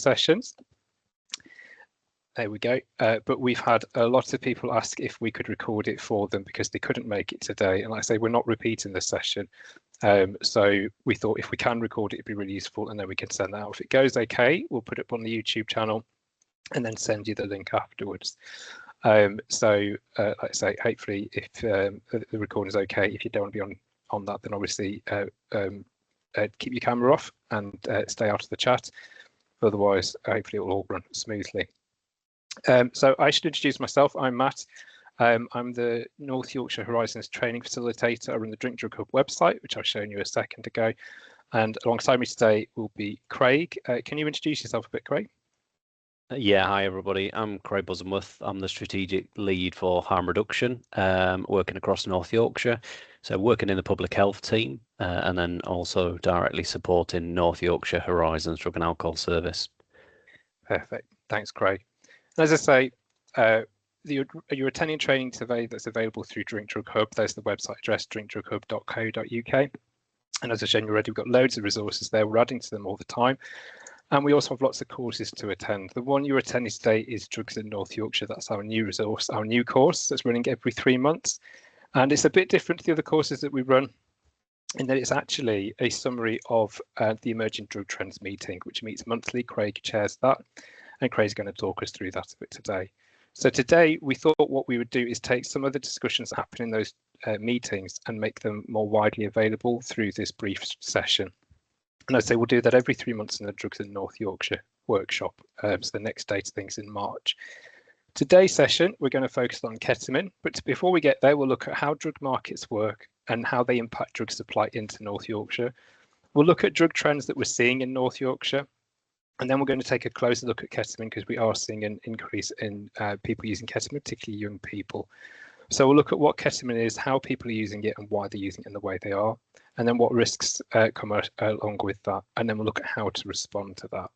sessions. There we go. But we've had a lot of people ask if we could record it for them because they couldn't make it today. And like I say, we're not repeating this session. So we thought if we can record it, it'd be really useful, and then we can send that out. If it goes okay, we'll put it up on the YouTube channel and then send you the link afterwards. Like I say, hopefully if the recording is okay, if you don't want to be on that, then obviously keep your camera off and stay out of the chat. Otherwise, hopefully it will all run smoothly. So I should introduce myself. I'm Matt. I'm the North Yorkshire Horizons training facilitator. I run the Drink Drug Hub website, which I've shown you a second ago. And alongside me today will be Craig. Can you introduce yourself a bit, Craig? Yeah, hi everybody. I'm Craig Bosworth. I'm the strategic lead for harm reduction, working across North Yorkshire. So working in the public health team, and then also directly supporting North Yorkshire Horizons Drug and Alcohol Service. Perfect. Thanks, Craig. And as I say, you're attending training today that's available through Drink Drug Hub. There's the website address, drinkdrughub.co.uk. And as I said already, we've got loads of resources there. We're adding to them all the time. And we also have lots of courses to attend. The one you're attending today is Drugs in North Yorkshire. That's our new resource, our new course that's running every 3 months. And it's a bit different to the other courses that we run in that it's actually a summary of the Emerging Drug Trends meeting, which meets monthly. Craig chairs that, and Craig's going to talk us through that a bit today. So today we thought what we would do is take some of the discussions that happen in those meetings and make them more widely available through this brief session. And I'd say we'll do that every 3 months in the Drugs in North Yorkshire workshop. So the next date things in March. Today's session, we're going to focus on ketamine. But before we get there, we'll look at how drug markets work and how they impact drug supply into North Yorkshire. We'll look at drug trends that we're seeing in North Yorkshire. And then we're going to take a closer look at ketamine because we are seeing an increase in people using ketamine, particularly young people. So we'll look at what ketamine is, how people are using it and why they're using it in the way they are, and then what risks come along with that. And then we'll look at how to respond to that.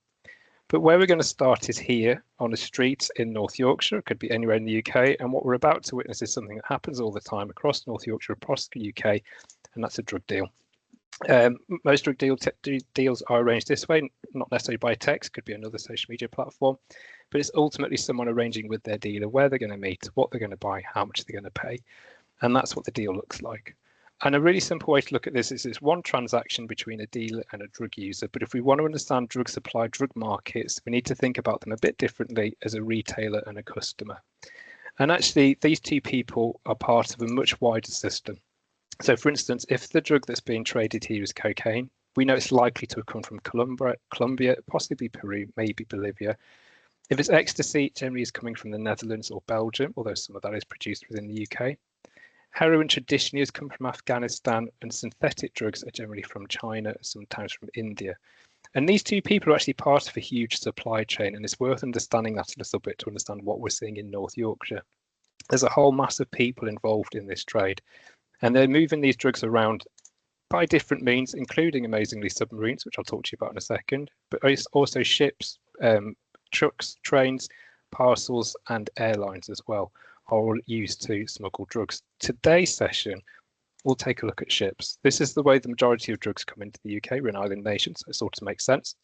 But where we're going to start is here on a street in North Yorkshire. It could be anywhere in the UK. And what we're about to witness is something that happens all the time across North Yorkshire, across the UK, and that's a drug deal. Most drug deals are arranged this way, not necessarily by text, could be another social media platform, but it's ultimately someone arranging with their dealer where they're going to meet, what they're going to buy, how much they're going to pay. And that's what the deal looks like. And a really simple way to look at this is it's one transaction between a dealer and a drug user. But if we want to understand drug supply, drug markets, we need to think about them a bit differently as a retailer and a customer. And actually, these two people are part of a much wider system. So for instance, if the drug that's being traded here is cocaine, we know it's likely to have come from Colombia, possibly Peru, maybe Bolivia. If it's ecstasy, it generally is coming from the Netherlands or Belgium, although some of that is produced within the UK. Heroin traditionally has come from Afghanistan, and synthetic drugs are generally from China, sometimes from India. And these two people are actually part of a huge supply chain, and it's worth understanding that a little bit to understand what we're seeing in North Yorkshire. There's a whole mass of people involved in this trade. And they're moving these drugs around by different means, including amazingly submarines, which I'll talk to you about in a second, but also ships, trucks, trains, parcels, and airlines as well are all used to smuggle drugs. Today's session, we'll take a look at ships. This is the way the majority of drugs come into the UK. We're an island nation, so it sort of makes sense.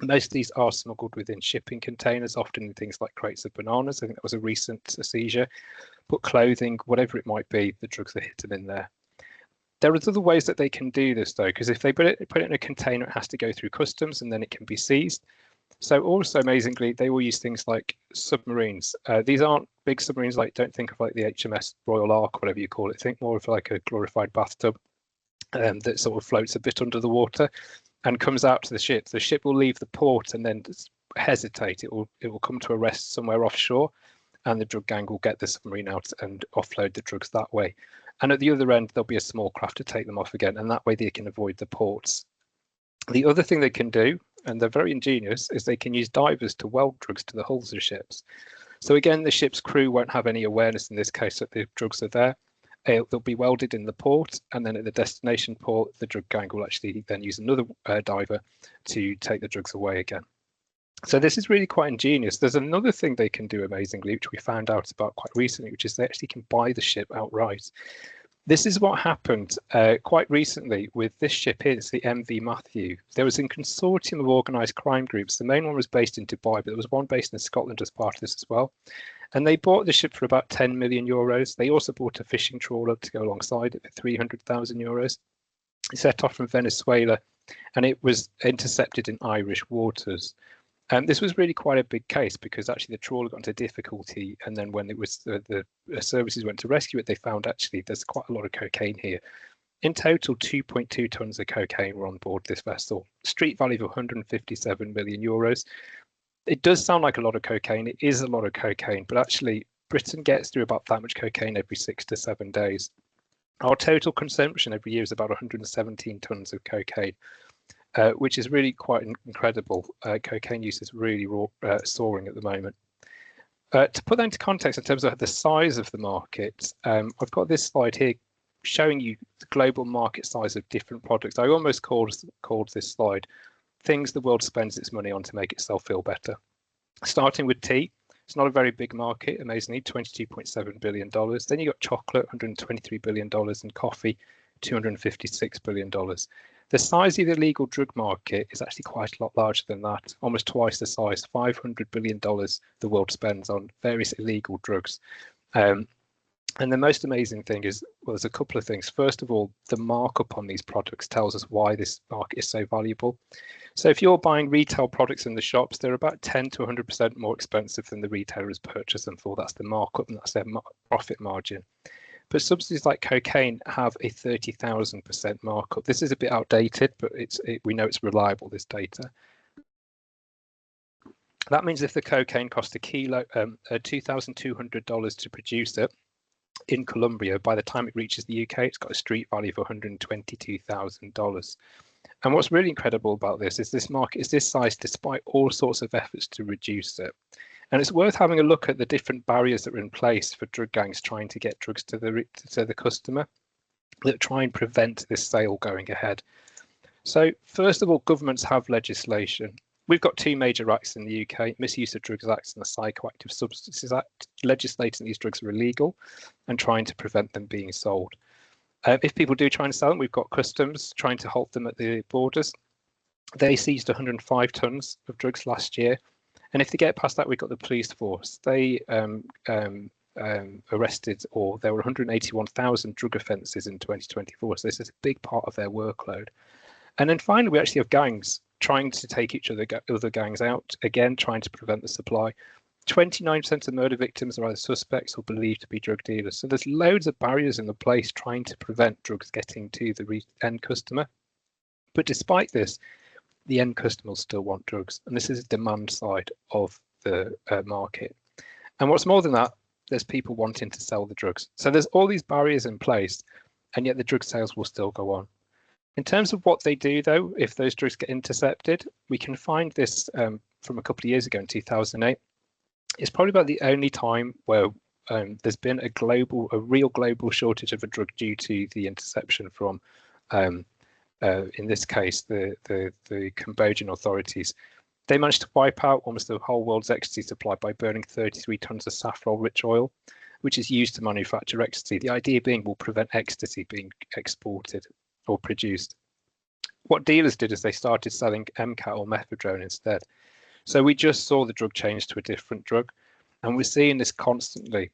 Most of these are smuggled within shipping containers, often in things like crates of bananas. I think that was a recent seizure. But clothing, whatever it might be, the drugs are hidden in there. There are other ways that they can do this, though, because if they put it in a container, it has to go through customs and then it can be seized. So also, amazingly, they will use things like submarines. These aren't big submarines, like don't think of like the HMS Royal Ark, whatever you call it. Think more of like a glorified bathtub that sort of floats a bit under the water and comes out to the ship. The ship will leave the port and then hesitate. It will come to a rest somewhere offshore, and the drug gang will get the submarine out and offload the drugs that way. And at the other end, there'll be a small craft to take them off again, and that way they can avoid the ports. The other thing they can do, and they're very ingenious, is they can use divers to weld drugs to the hulls of ships. So again, the ship's crew won't have any awareness in this case that the drugs are there. They'll be welded in the port, and then at the destination port, the drug gang will actually then use another diver to take the drugs away again. So this is really quite ingenious. There's another thing they can do amazingly, which we found out about quite recently, which is they actually can buy the ship outright. This is what happened quite recently with this ship here. It's the MV Matthew. There was a consortium of organised crime groups. The main one was based in Dubai, but there was one based in Scotland as part of this as well. And they bought the ship for about 10 million euros. They also bought a fishing trawler to go alongside it for 300,000 euros. It set off from Venezuela and it was intercepted in Irish waters. This was really quite a big case because actually the trawler got into difficulty, and then when it was the services went to rescue it, they found actually there's quite a lot of cocaine here. In total, 2.2 tons of cocaine were on board this vessel. Street value of 157 million euros. It does sound like a lot of cocaine. It is a lot of cocaine, but actually Britain gets through about that much cocaine every 6 to 7 days. Our total consumption every year is about 117 tons of cocaine. Which is really quite incredible. Cocaine use is really soaring at the moment. To put that into context in terms of the size of the market, I've got this slide here showing you the global market size of different products. I almost called this slide things the world spends its money on to make itself feel better. Starting with tea, it's not a very big market, amazingly, $22.7 billion. Then you got chocolate, $123 billion, and coffee, $256 billion. The size of the illegal drug market is actually quite a lot larger than that, almost twice the size, $500 billion the world spends on various illegal drugs. And the most amazing thing is, well, there's a couple of things. First of all, the markup on these products tells us why this market is so valuable. So if you're buying retail products in the shops, they're about 10 to 100% more expensive than the retailers purchase them for. That's the markup and that's their profit margin. But substances like cocaine have a 30,000% markup. This is a bit outdated, but we know it's reliable, this data. That means if the cocaine cost a kilo, $2,200 to produce it in Colombia, by the time it reaches the UK, it's got a street value of $122,000. And what's really incredible about this market is this size despite all sorts of efforts to reduce it. And it's worth having a look at the different barriers that are in place for drug gangs trying to get drugs to the customer that try and prevent this sale going ahead. So first of all, governments have legislation. We've got two major acts in the UK, Misuse of Drugs Act and the Psychoactive Substances Act, legislating these drugs are illegal and trying to prevent them being sold. If people do try and sell them, we've got customs trying to halt them at the borders. They seized 105 tons of drugs last year. And if they get past that, we've got the police force. They arrested, or there were 181,000 drug offences in 2024. So this is a big part of their workload. And then finally, we actually have gangs trying to take other gangs out, again, trying to prevent the supply. 29% of murder victims are either suspects or believed to be drug dealers. So there's loads of barriers in the place trying to prevent drugs getting to the end customer. But despite this, the end customers still want drugs. And this is the demand side of the market. And what's more than that, there's people wanting to sell the drugs. So there's all these barriers in place, and yet the drug sales will still go on. In terms of what they do, though, if those drugs get intercepted, we can find this from a couple of years ago in 2008. It's probably about the only time where there's been a real global shortage of a drug due to the interception from in this case, the Cambodian authorities. They managed to wipe out almost the whole world's ecstasy supply by burning 33 tons of saffron-rich oil, which is used to manufacture ecstasy. The idea being will prevent ecstasy being exported or produced. What dealers did is they started selling MCAT or methadone instead. So we just saw the drug change to a different drug, and we're seeing this constantly.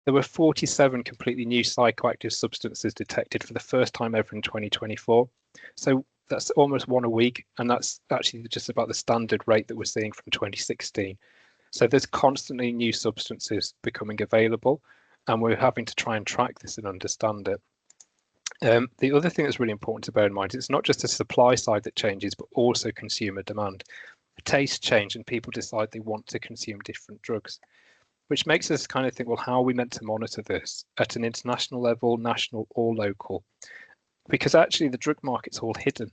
There were 47 completely new psychoactive substances detected for the first time ever in 2024. So that's almost one a week, and that's actually just about the standard rate that we're seeing from 2016. So there's constantly new substances becoming available, and we're having to try and track this and understand it. The other thing that's really important to bear in mind is it's not just the supply side that changes, but also consumer demand. Tastes change and people decide they want to consume different drugs, which makes us kind of think, well, how are we meant to monitor this at an international level, national or local? Because actually the drug market's all hidden.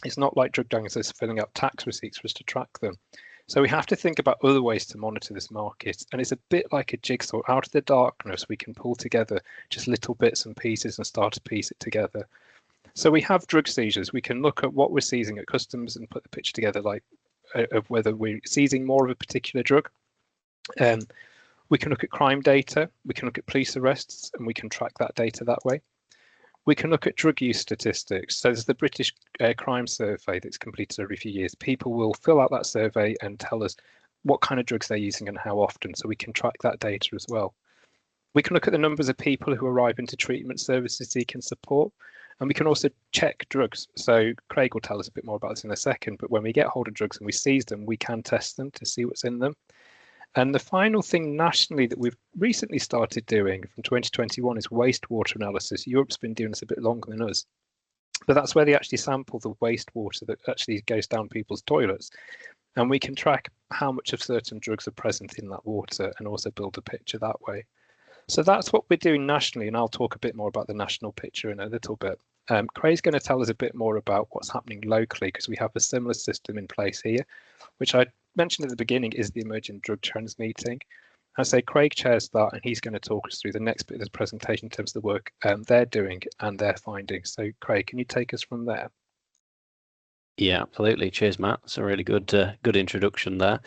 It's not like drug gangs are filling out tax receipts for us to track them. So we have to think about other ways to monitor this market. And it's a bit like a jigsaw. Out of the darkness, we can pull together just little bits and pieces and start to piece it together. So we have drug seizures. We can look at what we're seizing at customs and put the picture together, like of whether we're seizing more of a particular drug. We can look at crime data. We can look at police arrests, and we can track that data that way. We can look at drug use statistics. So there's the British crime survey that's completed every few years. People will fill out that survey and tell us what kind of drugs they're using and how often, so we can track that data as well. We can look at the numbers of people who arrive into treatment services seeking support, and we can also check drugs. So Craig will tell us a bit more about this in a second, but when we get hold of drugs and we seize them, we can test them to see what's in them. And the final thing nationally that we've recently started doing from 2021 is wastewater analysis. Europe's been doing this a bit longer than us, but that's where they actually sample the wastewater that actually goes down people's toilets. And we can track how much of certain drugs are present in that water and also build a picture that way. So that's what we're doing nationally, and I'll talk a bit more about the national picture in a little bit. Craig's going to tell us a bit more about what's happening locally, because we have a similar system in place here, which I mentioned at the beginning is the Emerging Drug Trends meeting. I say Craig chairs that, and he's going to talk us through the next bit of this presentation in terms of the work they're doing and their findings. So Craig, can you take us from there? Yeah, absolutely. Cheers, Matt. It's a really good introduction there.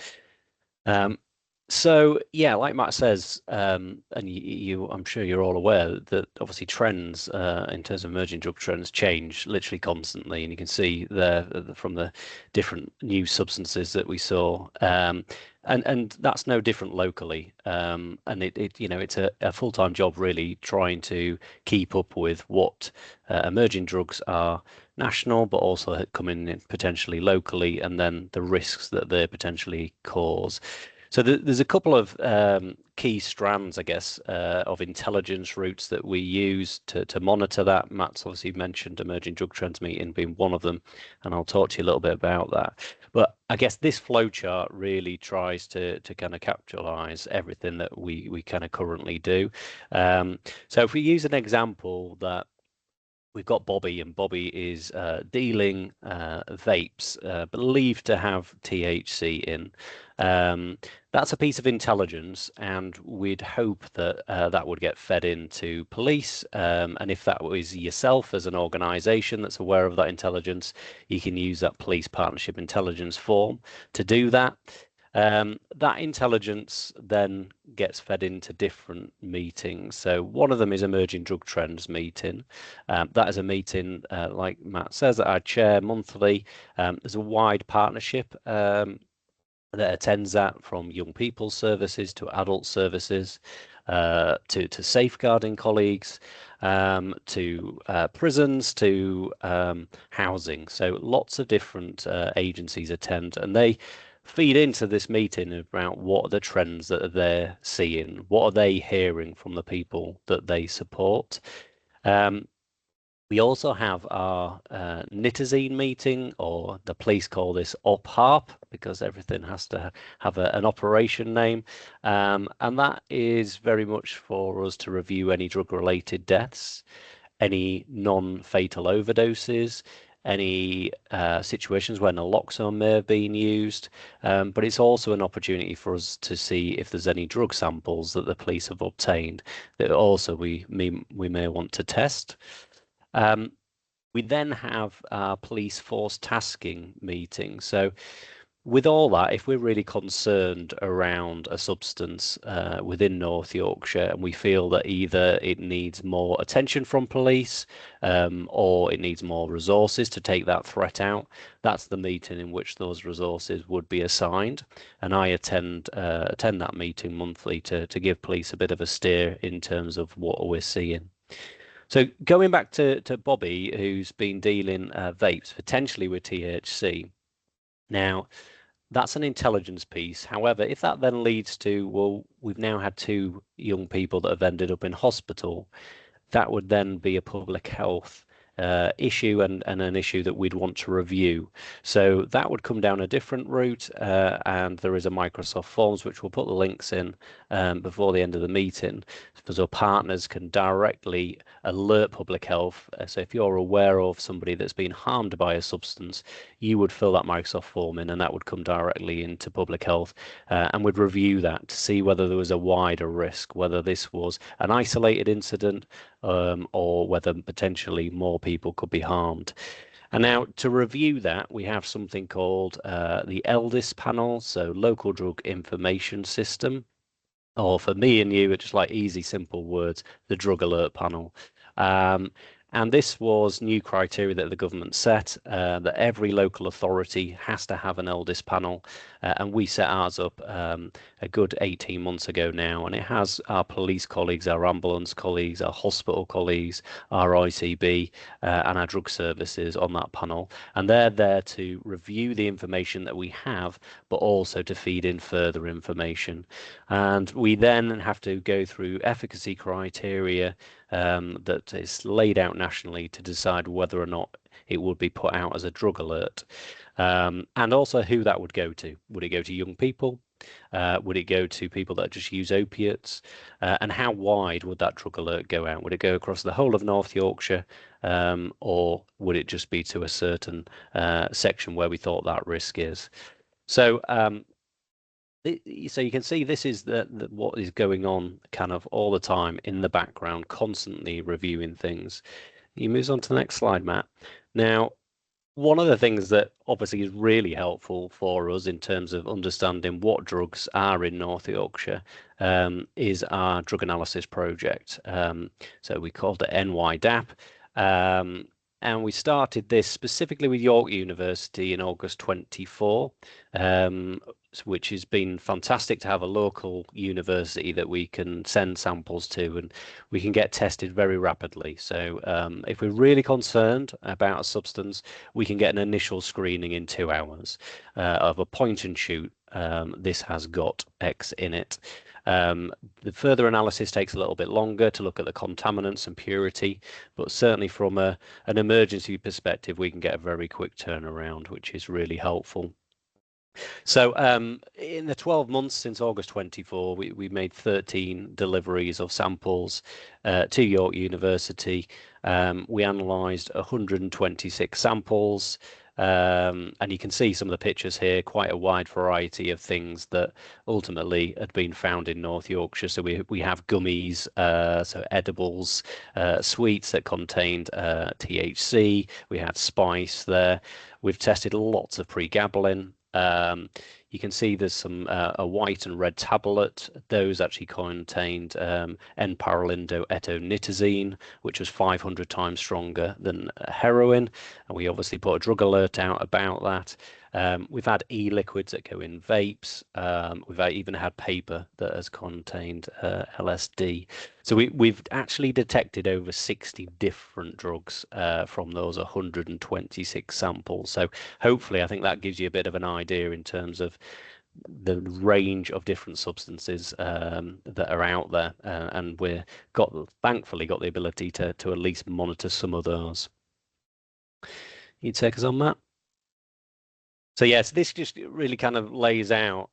So yeah, like Matt says, and I'm sure you're all aware that obviously trends in terms of emerging drug trends change literally constantly, and you can see there from the different new substances that we saw, and that's no different locally. And it's a full-time job really trying to keep up with what emerging drugs are national, but also coming in potentially locally, and then the risks that they potentially cause. So there's a couple of key strands, I guess, of intelligence routes that we use to monitor that. Matt's obviously mentioned emerging drug trends meeting being one of them, and I'll talk to you a little bit about that. But I guess this flowchart really tries to kind of capitalize everything that we kind of currently do. So if we use an example that we've got Bobby, and Bobby is dealing vapes believed to have THC in. That's a piece of intelligence, and we'd hope that that would get fed into police. And if that was yourself as an organisation that's aware of that intelligence, you can use that police partnership intelligence form to do that. That intelligence then gets fed into different meetings. So one of them is Emerging Drug Trends meeting. That is a meeting, like Matt says, that I chair monthly. There's a wide partnership that attends that, from young people's services to adult services, to safeguarding colleagues, to prisons, to housing. So lots of different agencies attend, and they feed into this meeting about what are the trends that they're seeing, what are they hearing from the people that they support. We also have our Nitazine meeting, or the police call this OPHARP, because everything has to have an operation name. And that is very much for us to review any drug-related deaths, any non-fatal overdoses, any situations where naloxone may have been used, but it's also an opportunity for us to see if there's any drug samples that the police have obtained that also we may want to test. We then have our police force tasking meeting. So with all that, if we're really concerned around a substance within North Yorkshire, and we feel that either it needs more attention from police or it needs more resources to take that threat out, that's the meeting in which those resources would be assigned. And I attend that meeting monthly to give police a bit of a steer in terms of what we're seeing. So going back to Bobby, who's been dealing vapes potentially with THC. Now, that's an intelligence piece. However, if that then leads to, well, we've now had 2 young people that have ended up in hospital, that would then be a public health issue, and an issue that we'd want to review. So that would come down a different route, and there is a Microsoft Forms, which we'll put the links in before the end of the meeting, so partners can directly alert public health. So if you're aware of somebody that's been harmed by a substance, you would fill that Microsoft form in, and that would come directly into public health, and would review that to see whether there was a wider risk, whether this was an isolated incident, or whether potentially more people could be harmed. And now to review that, we have something called the ELDIS panel, so Local Drug Information System, or for me and you, it's just like easy, simple words, the Drug Alert Panel. And this was new criteria that the government set, that every local authority has to have an eldest panel. And we set ours up a good 18 months ago now. And it has our police colleagues, our ambulance colleagues, our hospital colleagues, our ICB and our drug services on that panel. And they're there to review the information that we have, but also to feed in further information. And we then have to go through efficacy criteria that is laid out nationally to decide whether or not it would be put out as a drug alert, and also who that would go to. Would it go to young people? Would it go to people that just use opiates? And how wide would that drug alert go out? Would it go across the whole of North Yorkshire, or would it just be to a certain section where we thought that risk is? So you can see this is what is going on kind of all the time in the background, constantly reviewing things. You move on to the next slide, Matt. Now, one of the things that obviously is really helpful for us in terms of understanding what drugs are in North Yorkshire is our drug analysis project. So we called it NYDAP. And we started this specifically with York University in August 24, which has been fantastic to have a local university that we can send samples to, and we can get tested very rapidly. So if we're really concerned about a substance, we can get an initial screening in 2 hours of a point and shoot. This has got X in it. The further analysis takes a little bit longer to look at the contaminants and purity, but certainly from an emergency perspective, we can get a very quick turnaround, which is really helpful. So in the 12 months since August 24, we made 13 deliveries of samples to York University. We analysed 126 samples. And you can see some of the pictures here, quite a wide variety of things that ultimately had been found in North Yorkshire. So we have gummies, so edibles, sweets that contained THC. We had spice there. We've tested lots of pregabalin. You can see there's some a white and red tablet. Those actually contained N-paralindo-etonitazine, which was 500 times stronger than heroin. And we obviously put a drug alert out about that. We've had e-liquids that go in vapes. We've even had paper that has contained LSD. So we've actually detected over 60 different drugs from those 126 samples. So hopefully, I think that gives you a bit of an idea in terms of the range of different substances that are out there, and we've thankfully got the ability to at least monitor some of those. You take us on, Matt? So yes, this just really kind of lays out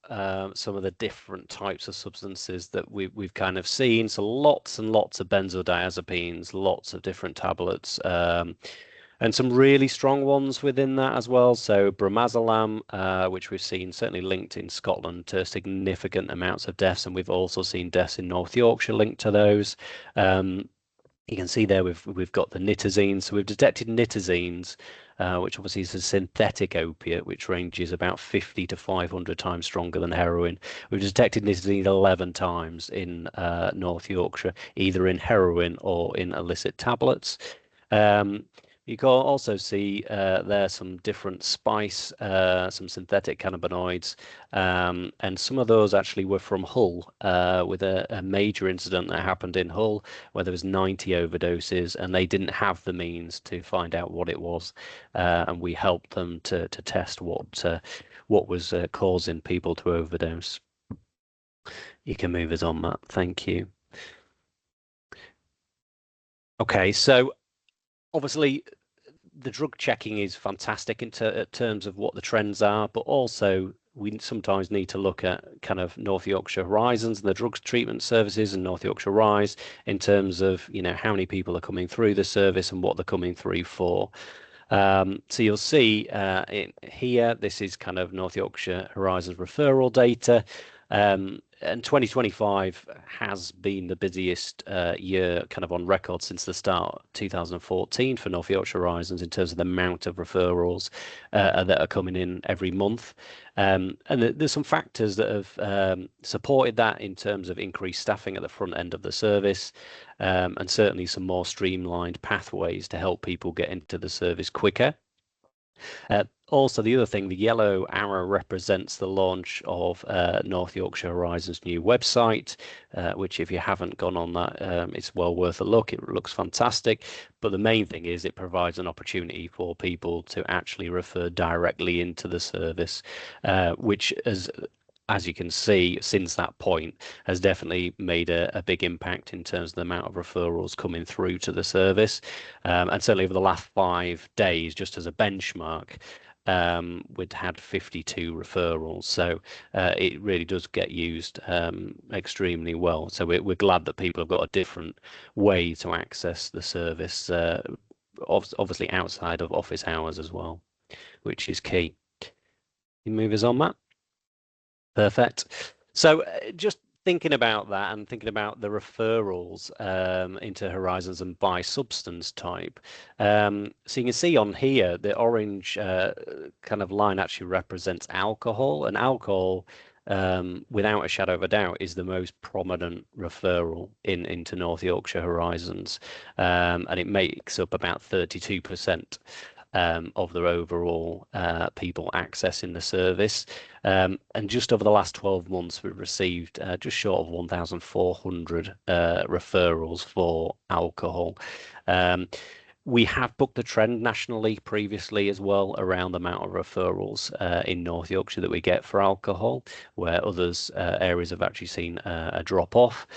some of the different types of substances that we've kind of seen. So lots and lots of benzodiazepines, lots of different tablets, and some really strong ones within that as well. So bromazepam, which we've seen certainly linked in Scotland to significant amounts of deaths, and we've also seen deaths in North Yorkshire linked to those. You can see there we've got the nitazines. So we've detected nitazines, which obviously is a synthetic opiate, which ranges about 50 to 500 times stronger than heroin. We've detected nitazine 11 times in North Yorkshire, either in heroin or in illicit tablets. You can also see there some different spice, some synthetic cannabinoids, and some of those actually were from Hull, with a major incident that happened in Hull where there was 90 overdoses, and they didn't have the means to find out what it was, and we helped them to test what was causing people to overdose. You can move us on, Matt. Thank you. Okay, so obviously the drug checking is fantastic in terms of what the trends are, but also we sometimes need to look at kind of North Yorkshire Horizons and the drugs treatment services and North Yorkshire Rise in terms of, you know, how many people are coming through the service and what they're coming through for. So you'll see in here, this is kind of North Yorkshire Horizons referral data. and 2025 has been the busiest year kind of on record since the start 2014 for North Yorkshire Horizons in terms of the amount of referrals that are coming in every month. And there's some factors that have supported that in terms of increased staffing at the front end of the service, and certainly some more streamlined pathways to help people get into the service quicker. Also, the other thing, the yellow arrow represents the launch of North Yorkshire Horizons' new website, which if you haven't gone on that, it's well worth a look. It looks fantastic. But the main thing is it provides an opportunity for people to actually refer directly into the service, which as you can see, since that point, has definitely made a big impact in terms of the amount of referrals coming through to the service. And certainly over the last 5 days, just as a benchmark, we'd had 52 referrals. So it really does get used extremely well. So we're glad that people have got a different way to access the service, obviously outside of office hours as well, which is key. You move us on, Matt. Perfect. So just thinking about that and thinking about the referrals into Horizons and by substance type. So you can see on here, the orange kind of line actually represents alcohol, and alcohol, without a shadow of a doubt, is the most prominent referral into North Yorkshire Horizons, and it makes up about 32%. Of their overall people accessing the service. And just over the last 12 months, we've received just short of 1,400 referrals for alcohol. We have booked a trend nationally previously as well around the amount of referrals in North Yorkshire that we get for alcohol, where others areas have actually seen a drop off.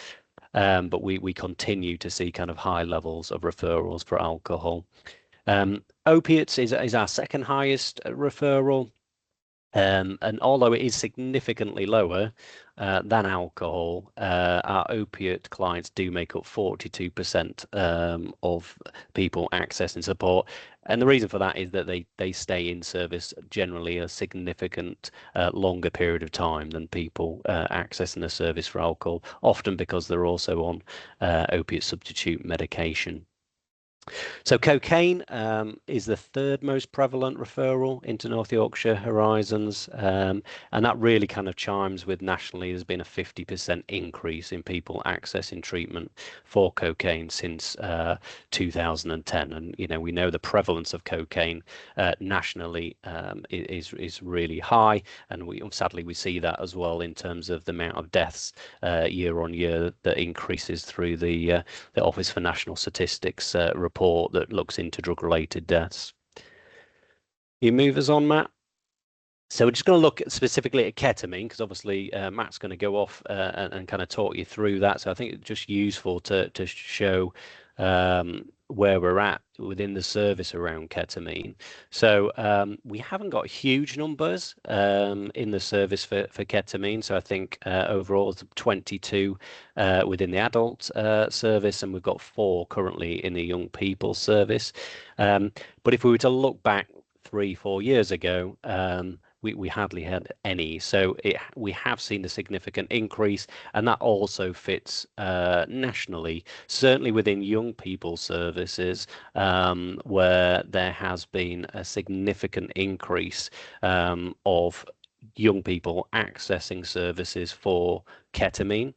But we continue to see kind of high levels of referrals for alcohol. Opiates is our second highest referral, and although it is significantly lower than alcohol, our opiate clients do make up 42% of people accessing support. And the reason for that is that they stay in service generally a significant longer period of time than people accessing the service for alcohol, often because they're also on opiate substitute medication. So cocaine is the third most prevalent referral into North Yorkshire Horizons, and that really kind of chimes with nationally. There's been a 50% increase in people accessing treatment for cocaine since 2010, and we know the prevalence of cocaine nationally is really high, and sadly we see that as well in terms of the amount of deaths year on year that increases through the Office for National Statistics report that looks into drug-related deaths. You move us on, Matt. So we're just going to look specifically at ketamine, because obviously Matt's going to go off and kind of talk you through that. So I think it's just useful to show where we're at within the service around ketamine. So we haven't got huge numbers in the service for ketamine. So I think overall it's 22 within the adult service, and we've got 4 currently in the young people service. But if we were to look back 3-4 years ago, we hardly had any. So we have seen a significant increase, and that also fits nationally, certainly within young people services, where there has been a significant increase of young people accessing services for ketamine.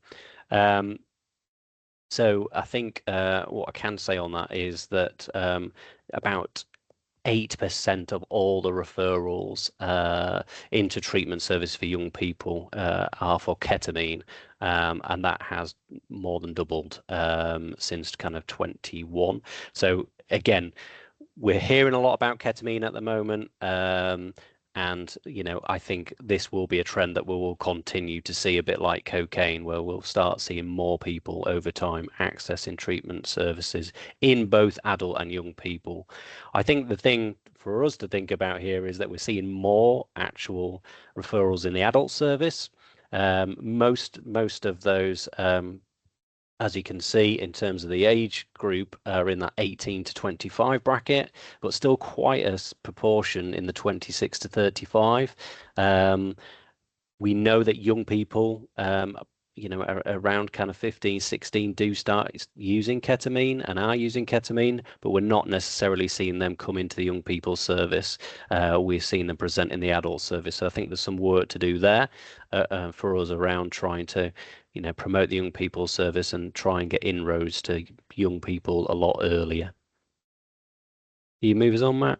So I think what I can say on that is that about 8% of all the referrals into treatment service for young people are for ketamine, and that has more than doubled since kind of 21. So again, we're hearing a lot about ketamine at the moment, and I think this will be a trend that we will continue to see, a bit like cocaine, where we'll start seeing more people over time accessing treatment services in both adult and young people. I think the thing for us to think about here is that we're seeing more actual referrals in the adult service. Most of those, as you can see, in terms of the age group, are in that 18 to 25 bracket, but still quite a proportion in the 26 to 35. We know that young people, around kind of 15, 16 do start using ketamine and are using ketamine, but we're not necessarily seeing them come into the young people's service. We're seeing them present in the adult service. So I think there's some work to do there for us around trying to, promote the young people's service and try and get inroads to young people a lot earlier. You move us on, Matt?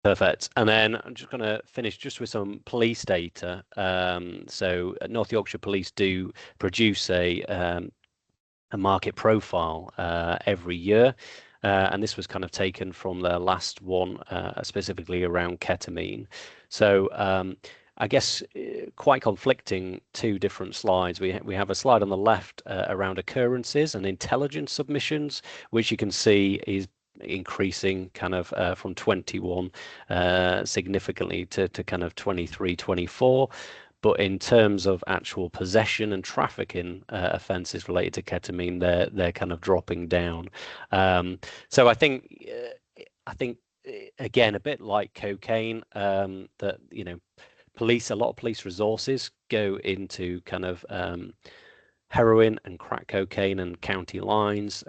Perfect. And then I'm just going to finish just with some police data. So North Yorkshire Police do produce a market profile every year. And this was kind of taken from their last one, specifically around ketamine. So I guess quite conflicting two different slides. We have a slide on the left around occurrences and intelligence submissions, which you can see is increasing kind of from 21 significantly to kind of 23, 24. But in terms of actual possession and trafficking offences related to ketamine, they're kind of dropping down. So I think again, a bit like cocaine, that a lot of police resources go into kind of heroin and crack cocaine and county lines.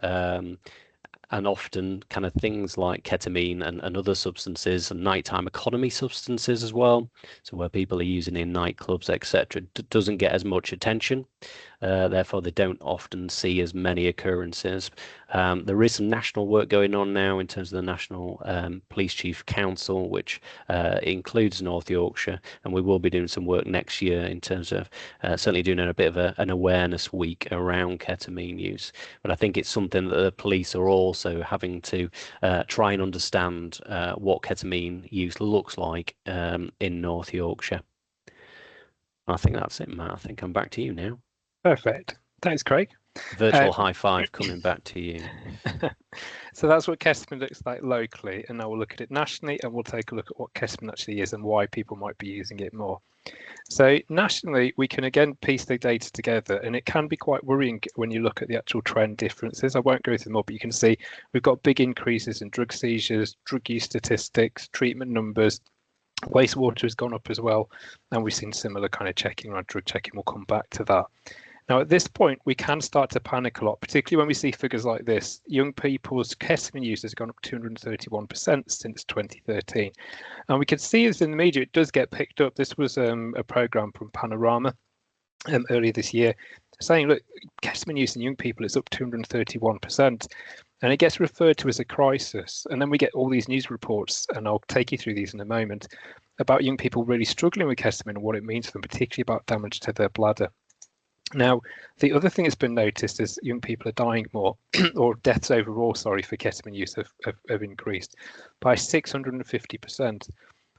And often kind of things like ketamine and other substances and nighttime economy substances as well. So where people are using in nightclubs, etc., doesn't get as much attention. Therefore, they don't often see as many occurrences. There is some national work going on now in terms of the National Police Chief Council, which includes North Yorkshire, and we will be doing some work next year in terms of certainly doing a bit of an awareness week around ketamine use. But I think it's something that the police are also having to try and understand what ketamine use looks like in North Yorkshire. I think that's it, Matt. I think I'm back to you now. Perfect. Thanks, Craig. Virtual high five coming back to you. So that's what ketamine looks like locally, and now we'll look at it nationally, and we'll take a look at what ketamine actually is and why people might be using it more. So nationally, we can again piece the data together, and it can be quite worrying when you look at the actual trend differences. I won't go through them all, but you can see we've got big increases in drug seizures, drug use statistics, treatment numbers. Wastewater has gone up as well, and we've seen similar kind of checking around drug checking. We'll come back to that. Now, at this point, we can start to panic a lot, particularly when we see figures like this. Young people's ketamine use has gone up 231% since 2013. And we can see this in the media, it does get picked up. This was a programme from Panorama earlier this year saying, look, ketamine use in young people is up 231%. And it gets referred to as a crisis. And then we get all these news reports, and I'll take you through these in a moment, about young people really struggling with ketamine and what it means for them, particularly about damage to their bladder. Now, the other thing that's been noticed is young people are dying more, or deaths overall, for ketamine use have increased by 650%,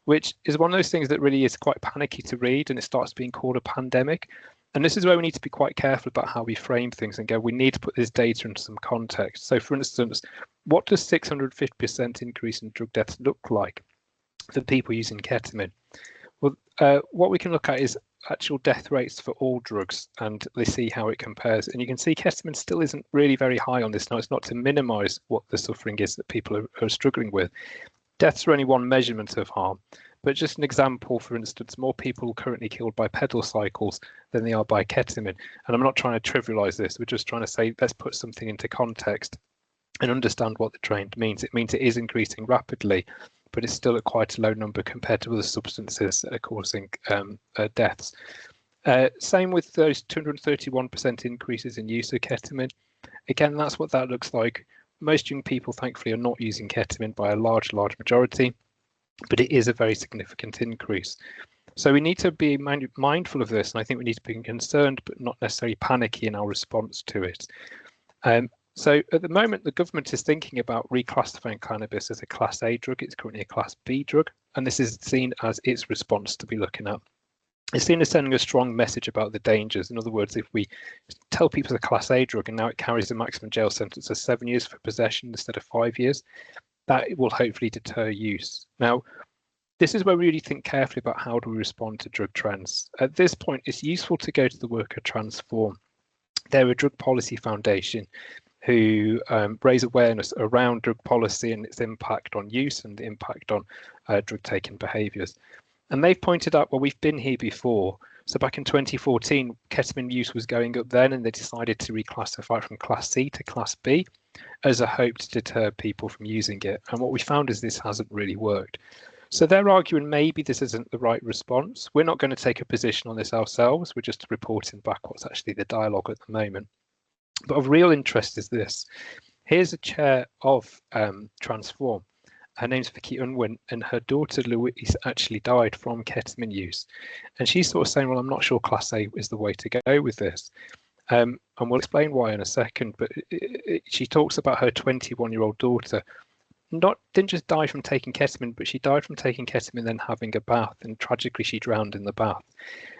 which is one of those things that really is quite panicky to read, and it starts being called a pandemic. And this is where we need to be quite careful about how we frame things and go, we need to put this data into some context. So for instance, what does 650% increase in drug deaths look like for people using ketamine? Well, what we can look at is actual death rates for all drugs, and they see how it compares. And you can see ketamine still isn't really very high on this. Now, it's not to minimize what the suffering is that people are struggling with. Deaths are only one measurement of harm. But just an example, for instance, more people are currently killed by pedal cycles than they are by ketamine. And I'm not trying to trivialize this. We're just trying to say, let's put something into context and understand what the trend means. It means it is increasing rapidly, but it's still at quite a low number compared to other substances that are causing deaths. Same with those 231% increases in use of ketamine. Again, that's what that looks like. Most young people, thankfully, are not using ketamine by a large majority, but it is a very significant increase. So we need to be mindful of this, and I think we need to be concerned, but not necessarily panicky in our response to it. So at the moment, the government is thinking about reclassifying cannabis as a Class A drug. It's currently a Class B drug, and this is seen as its response to be looking at. It's seen as sending a strong message about the dangers. In other words, if we tell people it's a Class A drug and now it carries a maximum jail sentence of 7 years for possession instead of 5 years, that will hopefully deter use. Now, this is where we really think carefully about how do we respond to drug trends. At this point, it's useful to go to the work of Transform. They're a drug policy foundation who raise awareness around drug policy and its impact on use and the impact on drug taking behaviours. And they've pointed out, well, we've been here before. So back in 2014, ketamine use was going up then, and they decided to reclassify it from Class C to Class B as a hope to deter people from using it. And what we found is this hasn't really worked. So they're arguing maybe this isn't the right response. We're not going to take a position on this ourselves. We're just reporting back what's actually the dialogue at the moment. But of real interest is this. Here's a chair of Transform. Her name's Vicky Unwin, and her daughter Louise actually died from ketamine use. And she's sort of saying, well, I'm not sure Class A is the way to go with this. And we'll explain why in a second, but she talks about her 21-year-old daughter didn't just die from taking ketamine, but she died from taking ketamine then having a bath, and tragically she drowned in the bath.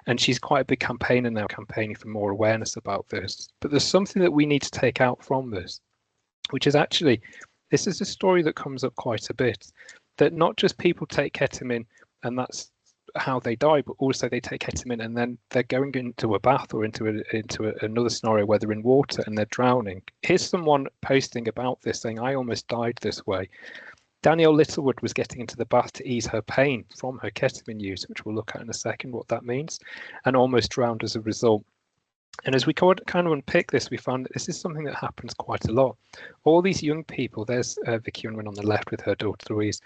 And she's quite a big campaigner now, campaigning for more awareness about this. But there's something that we need to take out from this, which is actually, this is a story that comes up quite a bit, that not just people take ketamine and that's how they die, but also they take ketamine and then they're going into a bath or into another scenario where they're in water and they're drowning. Here's someone posting about this saying, I almost died this way. Danielle Littlewood was getting into the bath to ease her pain from her ketamine use, which we'll look at in a second what that means, and almost drowned as a result. And as we kind of unpick this, we found that this is something that happens quite a lot. All these young people, there's Vicky Unwin on the left with her daughter Louise,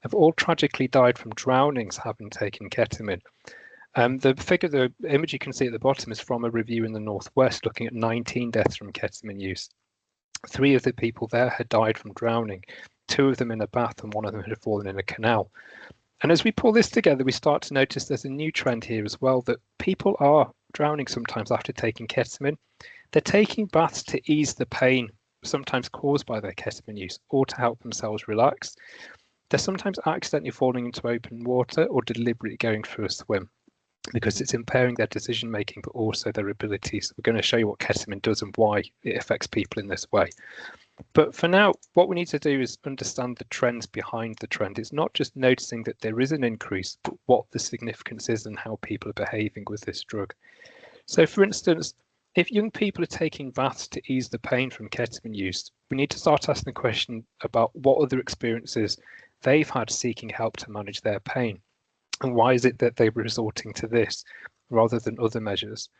have all tragically died from drownings having taken ketamine. The image you can see at the bottom is from a review in the Northwest looking at 19 deaths from ketamine use. 3 of the people there had died from drowning, 2 of them in a bath, and 1 of them had fallen in a canal. And as we pull this together, we start to notice there's a new trend here as well, that people are drowning sometimes after taking ketamine. They're taking baths to ease the pain, sometimes caused by their ketamine use, or to help themselves relax. They're sometimes accidentally falling into open water or deliberately going for a swim because it's impairing their decision making, but also their abilities. We're going to show you what ketamine does and why it affects people in this way. But for now, what we need to do is understand the trends behind the trend. It's not just noticing that there is an increase, but what the significance is and how people are behaving with this drug. So for instance, if young people are taking baths to ease the pain from ketamine use, we need to start asking the question about what other experiences they've had seeking help to manage their pain. And why is it that they're resorting to this rather than other measures?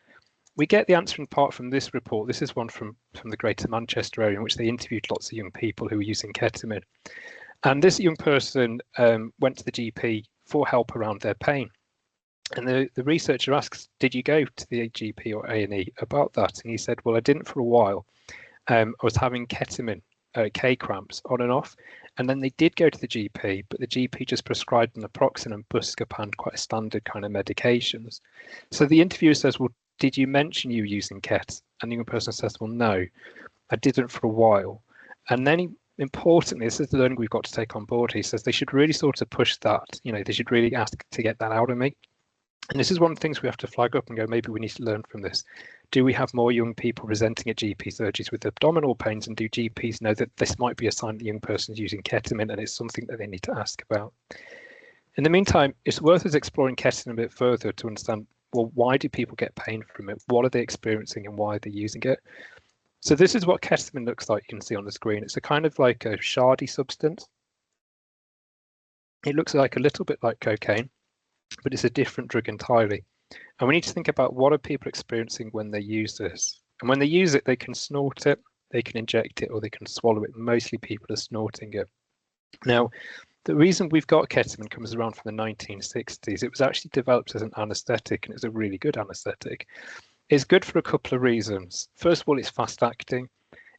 We get the answer in part from this report. This is one from the Greater Manchester area in which they interviewed lots of young people who were using ketamine. And this young person went to the GP for help around their pain. And the researcher asks, did you go to the GP or A&E about that? And he said, well, I didn't for a while. I was having ketamine, K cramps on and off. And then they did go to the GP, but the GP just prescribed naproxen and Buscopan, quite standard kind of medications. So the interviewer says, well, did you mention you were using Ket? And the young person says, well, no, I didn't for a while. And then importantly, this is the learning we've got to take on board. He says they should really sort of push that, they should really ask to get that out of me. And this is one of the things we have to flag up and go, maybe we need to learn from this. Do we have more young people presenting at GP surgeries with abdominal pains, and do GPs know that this might be a sign that the young person is using ketamine and it's something that they need to ask about? In the meantime, it's worth us exploring ketamine a bit further to understand, well, why do people get pain from it? What are they experiencing and why are they using it? So this is what ketamine looks like. You can see on the screen. It's a kind of like a shardy substance. It looks like a little bit like cocaine, but it's a different drug entirely. And we need to think about what are people experiencing when they use this. And when they use it, they can snort it, they can inject it, or they can swallow it. Mostly people are snorting it. Now, the reason we've got ketamine comes around from the 1960s. It was actually developed as an anesthetic, and it's a really good anesthetic. It's good for a couple of reasons. First of all, it's fast acting.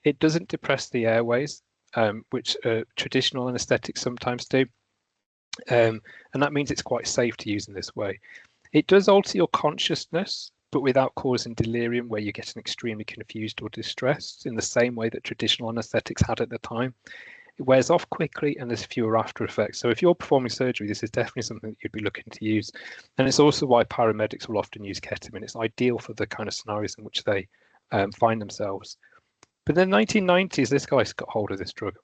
It doesn't depress the airways, which traditional anesthetics sometimes do. And that means it's quite safe to use in this way. It does alter your consciousness, but without causing delirium where you get extremely confused or distressed in the same way that traditional anesthetics had at the time. It wears off quickly and there's fewer after effects. So if you're performing surgery, this is definitely something that you'd be looking to use. And it's also why paramedics will often use ketamine. It's ideal for the kind of scenarios in which they find themselves. But in the 1990s, this guy's got hold of this drug.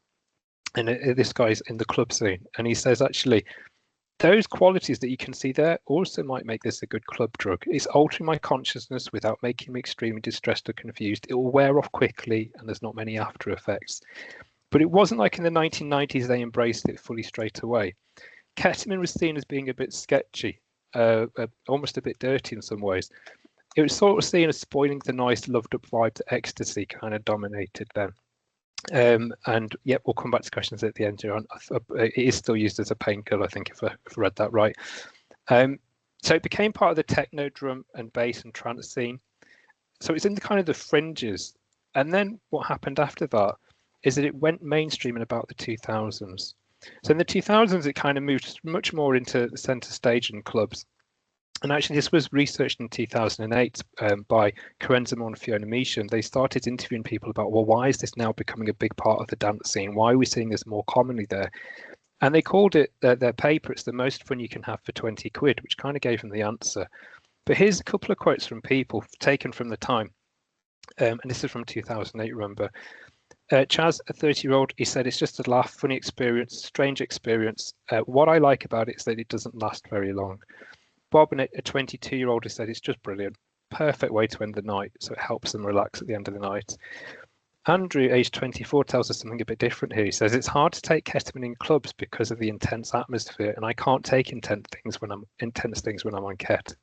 And this guy's in the club scene. And he says, actually, those qualities that you can see there also might make this a good club drug. It's altering my consciousness without making me extremely distressed or confused. It will wear off quickly and there's not many after effects. But it wasn't like in the 1990s they embraced it fully straight away. Ketamine was seen as being a bit sketchy. almost a bit dirty in some ways. It was sort of seen as spoiling the nice, loved up vibe that ecstasy kind of dominated then. And yep, we'll come back to questions at the end here. It is still used as a painkiller, I think, if I read that right. So it became part of the techno, drum and bass and trance scene. So it's in the kind of the fringes. And then what happened after that is that it went mainstream in about the 2000s. So in the 2000s, it kind of moved much more into the center stage in clubs. And actually, this was researched in 2008 by Karen Zamor and Fiona Measham. They started interviewing people about, well, why is this now becoming a big part of the dance scene? Why are we seeing this more commonly there? And they called it, their paper, it's the most fun you can have for 20 quid, which kind of gave them the answer. But here's a couple of quotes from people taken from the time. And this is from 2008, remember. Chaz, a 30-year-old, he said, it's just a laugh, funny experience, strange experience. What I like about it is that it doesn't last very long. Bob, a 22-year-old, has said it's just brilliant. Perfect way to end the night, so it helps them relax at the end of the night. Andrew, aged 24, tells us something a bit different here. He says it's hard to take ketamine in clubs because of the intense atmosphere, and I can't take intense things when I'm on ket.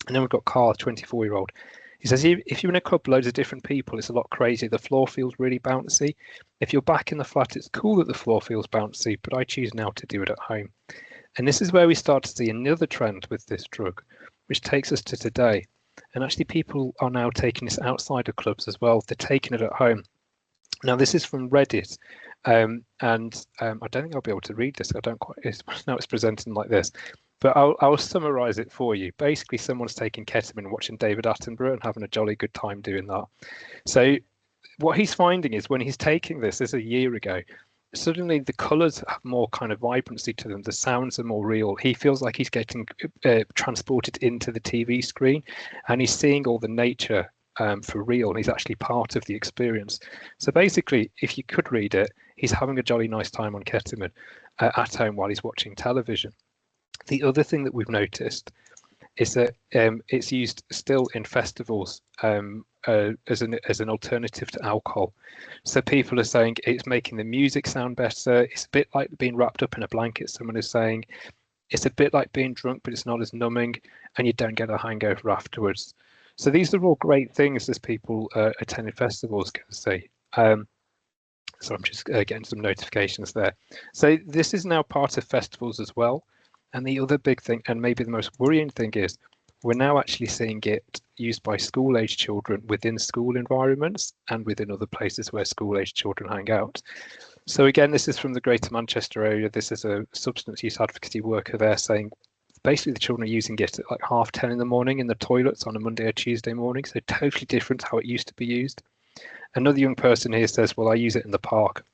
And then we've got Carl, 24-year-old. He says if you're in a club, loads of different people, it's a lot crazier. The floor feels really bouncy. If you're back in the flat, it's cool that the floor feels bouncy, but I choose now to do it at home. And this is where we start to see another trend with this drug, which takes us to today. And actually, people are now taking this outside of clubs as well. They're taking it at home. Now, this is from Reddit. And I don't think I'll be able to read this. I don't quite, now it's presenting like this. But I'll summarize it for you. Basically, someone's taking ketamine, watching David Attenborough and having a jolly good time doing that. So what he's finding is when he's taking this a year ago, suddenly the colors have more kind of vibrancy to them. The sounds are more real. He feels like he's getting transported into the TV screen, and he's seeing all the nature for real. And he's actually part of the experience. So basically, if you could read it, he's having a jolly nice time on ketamine at home while he's watching television. The other thing that we've noticed is that it's used still in festivals as an alternative to alcohol. So people are saying it's making the music sound better. It's a bit like being wrapped up in a blanket. Someone is saying it's a bit like being drunk, but it's not as numbing, and you don't get a hangover afterwards. So these are all great things as people attending festivals can see. So I'm just getting some notifications there. So this is now part of festivals as well. And the other big thing, and maybe the most worrying thing, is we're now actually seeing it used by school-age children within school environments and within other places where school-age children hang out. So again, this is from the Greater Manchester area. This is a substance use advocacy worker there saying basically the children are using it at like 10:30 in the morning in the toilets on a Monday or Tuesday morning. So totally different to how it used to be used. Another young person here says, well, I use it in the park,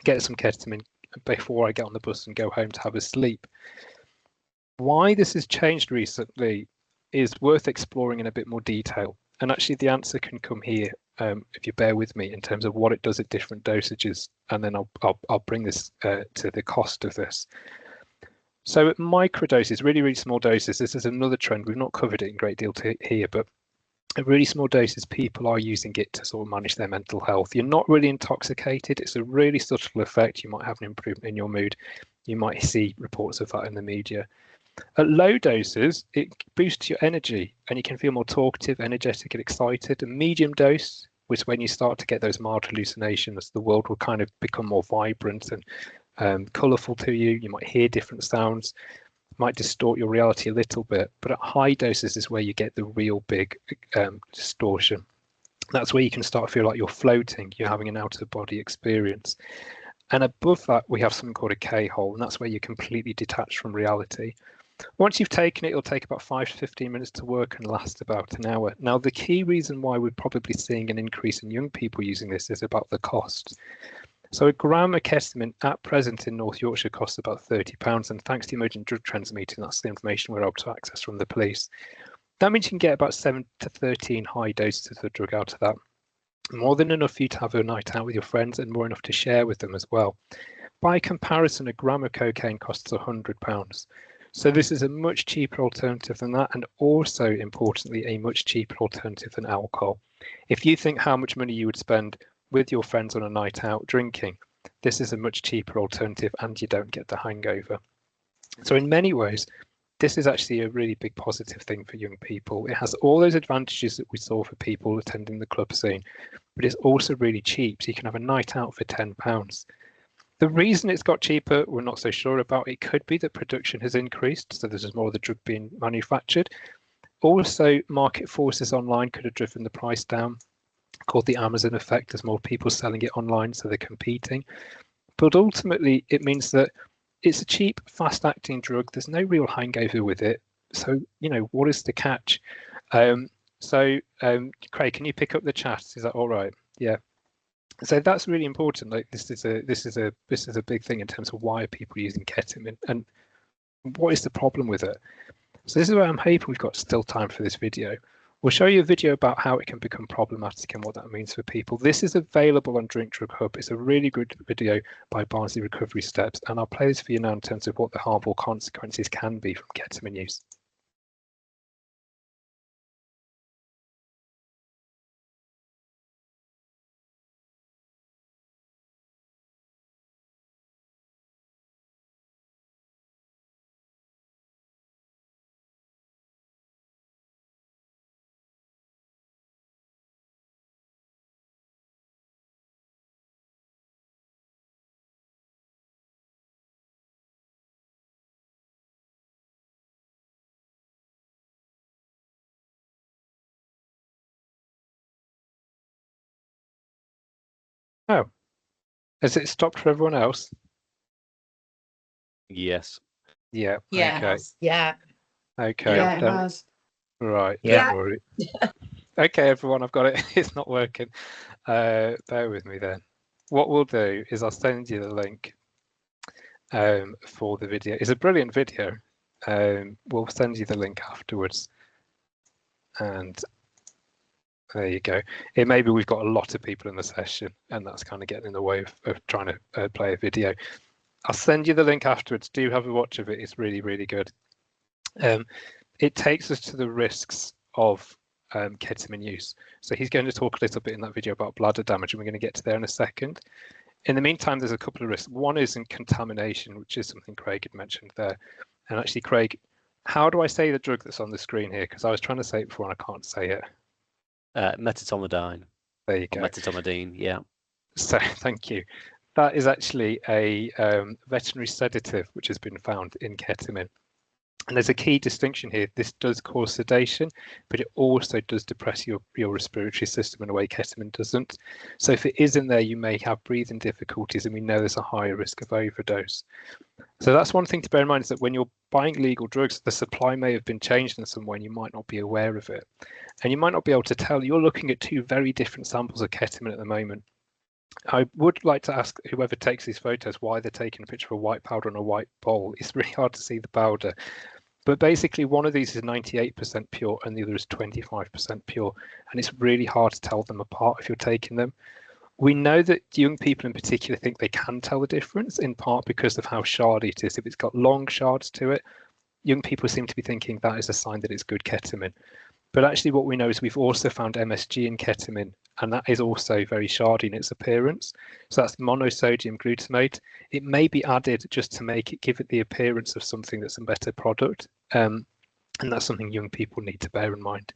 get some ketamine before I get on the bus and go home to have a sleep. Why this has changed recently is worth exploring in a bit more detail. And actually the answer can come here, if you bear with me, in terms of what it does at different dosages. And then I'll bring this to the cost of this. So at microdoses, really, really small doses, this is another trend. We've not covered it in great deal here, but at really small doses, people are using it to sort of manage their mental health. You're not really intoxicated. It's a really subtle effect. You might have an improvement in your mood. You might see reports of that in the media. At low doses, it boosts your energy and you can feel more talkative, energetic and excited. A medium dose was when you start to get those mild hallucinations. The world will kind of become more vibrant and colourful to you. You might hear different sounds, might distort your reality a little bit. But at high doses is where you get the real big distortion. That's where you can start to feel like you're floating, you're having an out-of-body experience. And above that, we have something called a K-hole, and that's where you're completely detached from reality. Once you've taken it, it'll take about 5 to 15 minutes to work and last about an hour. Now, the key reason why we're probably seeing an increase in young people using this is about the cost. So a gram of ketamine at present in North Yorkshire costs about £30. And thanks to the emergent drug trends meeting, that's the information we're able to access from the police. That means you can get about 7 to 13 high doses of the drug out of that. More than enough for you to have a night out with your friends and more enough to share with them as well. By comparison, a gram of cocaine costs £100. So this is a much cheaper alternative than that, and also importantly, a much cheaper alternative than alcohol. If you think how much money you would spend with your friends on a night out drinking, this is a much cheaper alternative and you don't get the hangover. So in many ways, this is actually a really big positive thing for young people. It has all those advantages that we saw for people attending the club scene, but it's also really cheap. So you can have a night out for £10. The reason it's got cheaper, we're not so sure about. It could be that production has increased, so there's more of the drug being manufactured. Also, market forces online could have driven the price down, called the Amazon effect. There's more people selling it online, so they're competing. But ultimately, it means that it's a cheap, fast-acting drug. There's no real hangover with it. So, what is the catch? Craig, can you pick up the chat? Is that all right? Yeah. So that's really important. Like this is a big thing in terms of why are people using ketamine and what is the problem with it. So this is where I'm hoping we've got still time for this video. We'll show you a video about how it can become problematic and what that means for people. This is available on Drink Drug Hub. It's a really good video by Barnsley Recovery Steps, and I'll play this for you now in terms of what the harmful consequences can be from ketamine use. Oh, has it stopped for everyone else? Yes. Yeah. Yeah. Okay. Yeah. Okay. Yeah, it has. Right. Yeah. Don't worry. Okay, everyone, I've got it. It's not working. Bear with me then. What we'll do is I'll send you the link for the video. It's a brilliant video. We'll send you the link afterwards. And there you go. It maybe we've got a lot of people in the session, and that's kind of getting in the way of trying to play a video. I'll send you the link afterwards. Do have a watch of it. It's really, really good. It takes us to the risks of ketamine use. So he's going to talk a little bit in that video about bladder damage, and we're going to get to there in a second. In the meantime, there's a couple of risks. One is in contamination, which is something Craig had mentioned there. And actually, Craig, how do I say the drug that's on the screen here? Because I was trying to say it before and I can't say it. Metetomidine. There you go. Metetomidine, yeah. So thank you. That is actually a veterinary sedative which has been found in ketamine. And there's a key distinction here. This does cause sedation, but it also does depress your respiratory system in a way ketamine doesn't. So if it is in there, you may have breathing difficulties, and we know there's a higher risk of overdose. So that's one thing to bear in mind, is that when you're buying legal drugs, the supply may have been changed in some way and you might not be aware of it. And you might not be able to tell. You're looking at two very different samples of ketamine at the moment. I would like to ask whoever takes these photos why they're taking a picture of a white powder on a white bowl. It's really hard to see the powder. But basically, one of these is 98% pure and the other is 25% pure. And it's really hard to tell them apart if you're taking them. We know that young people in particular think they can tell the difference, in part because of how shardy it is. If it's got long shards to it, young people seem to be thinking that is a sign that it's good ketamine. But actually what we know is we've also found MSG in ketamine, and that is also very shardy in its appearance. So that's monosodium glutamate. It may be added just to give it the appearance of something that's a better product. And that's something young people need to bear in mind.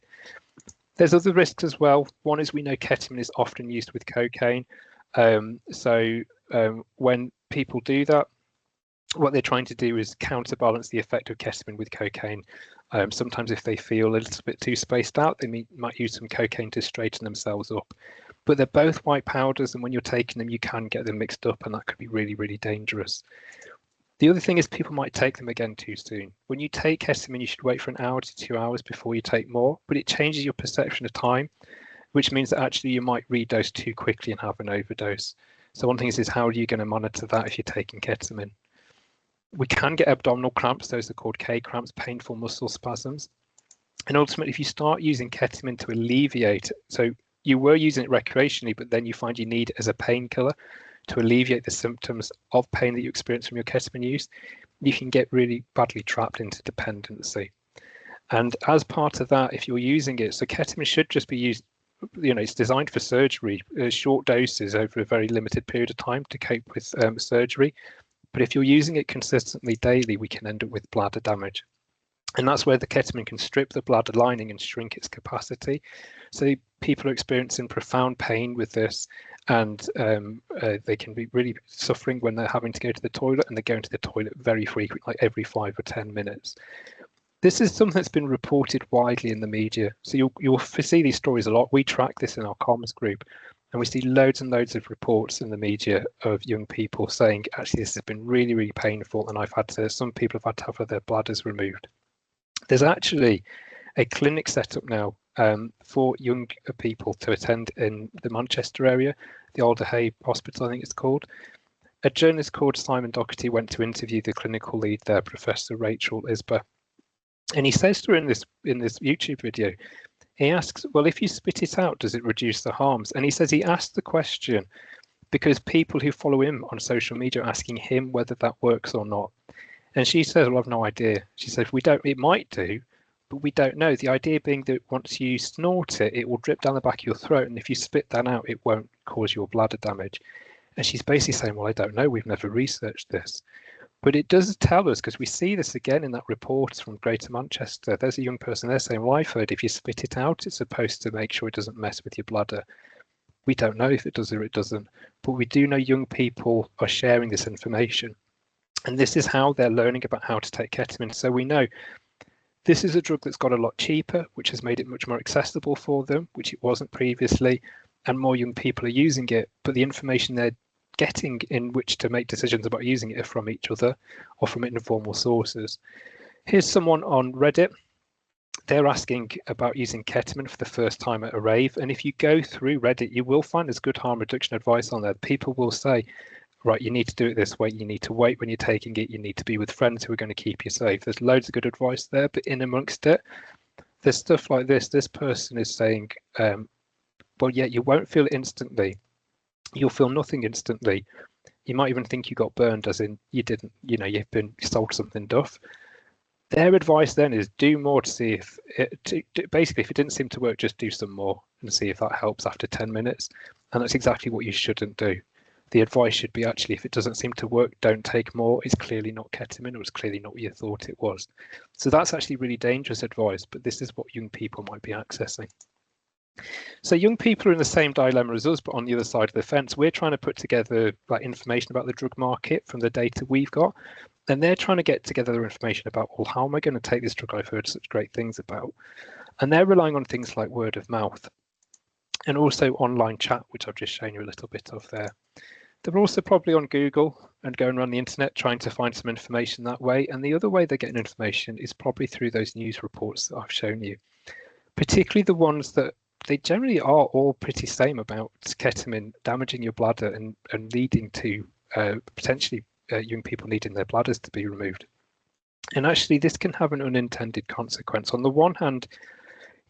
There's other risks as well. One is we know ketamine is often used with cocaine. When people do that, what they're trying to do is counterbalance the effect of ketamine with cocaine. Sometimes if they feel a little bit too spaced out, they might use some cocaine to straighten themselves up. But they're both white powders, and when you're taking them, you can get them mixed up, and that could be really, really dangerous. The other thing is people might take them again too soon. When you take ketamine, you should wait for an hour to 2 hours before you take more, but it changes your perception of time, which means that actually you might redose too quickly and have an overdose. So one thing is how are you going to monitor that if you're taking ketamine? We can get abdominal cramps. Those are called K cramps, painful muscle spasms. And ultimately, if you start using ketamine to alleviate, so you were using it recreationally, but then you find you need it as a painkiller to alleviate the symptoms of pain that you experience from your ketamine use, you can get really badly trapped into dependency. And as part of that, if you're using it, so ketamine should just be used, it's designed for surgery, short doses over a very limited period of time to cope with surgery. But if you're using it consistently daily, we can end up with bladder damage. And that's where the ketamine can strip the bladder lining and shrink its capacity. So people are experiencing profound pain with this, and they can be really suffering when they're having to go to the toilet, and they're going to the toilet very frequently, like every 5 or 10 minutes. This is something that's been reported widely in the media. So you'll see these stories a lot. We track this in our comms group, and we see loads and loads of reports in the media of young people saying, actually, this has been really, really painful, and some people have had to have their bladders removed. There's actually a clinic set up now for young people to attend in the Manchester area, the Alder Hey Hospital, I think it's called. A journalist called Simon Doherty went to interview the clinical lead there, Professor Rachel Isber. And he says to her in this YouTube video, he asks, well, if you spit it out, does it reduce the harms? And he says he asked the question because people who follow him on social media are asking him whether that works or not. And she says, well, I've no idea. She said, it might do, but we don't know. The idea being that once you snort it, it will drip down the back of your throat. And if you spit that out, it won't cause your bladder damage. And she's basically saying, well, I don't know. We've never researched this. But it does tell us, because we see this again in that report from Greater Manchester. There's a young person there saying, well, I've heard if you spit it out, it's supposed to make sure it doesn't mess with your bladder. We don't know if it does or it doesn't. But we do know young people are sharing this information. And this is how they're learning about how to take ketamine. So we know this is a drug that's got a lot cheaper, which has made it much more accessible for them, which it wasn't previously, and more young people are using it. But the information they're getting in which to make decisions about using it are from each other or from informal sources. Here's someone on Reddit. They're asking about using ketamine for the first time at a rave. And if you go through Reddit, you will find there's good harm reduction advice on there. People will say, right, you need to do it this way. You need to wait when you're taking it. You need to be with friends who are going to keep you safe. There's loads of good advice there, but in amongst it, there's stuff like this. This person is saying, well, yeah, you won't feel it instantly. You'll feel nothing instantly. You might even think you got burned, as in you didn't, you've been sold something duff. Their advice then is do more to see if basically, if it didn't seem to work, just do some more and see if that helps after 10 minutes. And that's exactly what you shouldn't do. The advice should be actually, if it doesn't seem to work, don't take more. It's clearly not ketamine, or it's clearly not what you thought it was. So that's actually really dangerous advice, but this is what young people might be accessing. So young people are in the same dilemma as us, but on the other side of the fence. We're trying to put together information about the drug market from the data we've got, and they're trying to get together information about, well, how am I going to take this drug I've heard such great things about? And they're relying on things like word of mouth and also online chat, which I've just shown you a little bit of there. They're also probably on Google and going around the internet trying to find some information that way. And the other way they're getting information is probably through those news reports that I've shown you, particularly the ones that they generally are all pretty same about ketamine damaging your bladder and leading to potentially young people needing their bladders to be removed. And actually, this can have an unintended consequence. On the one hand,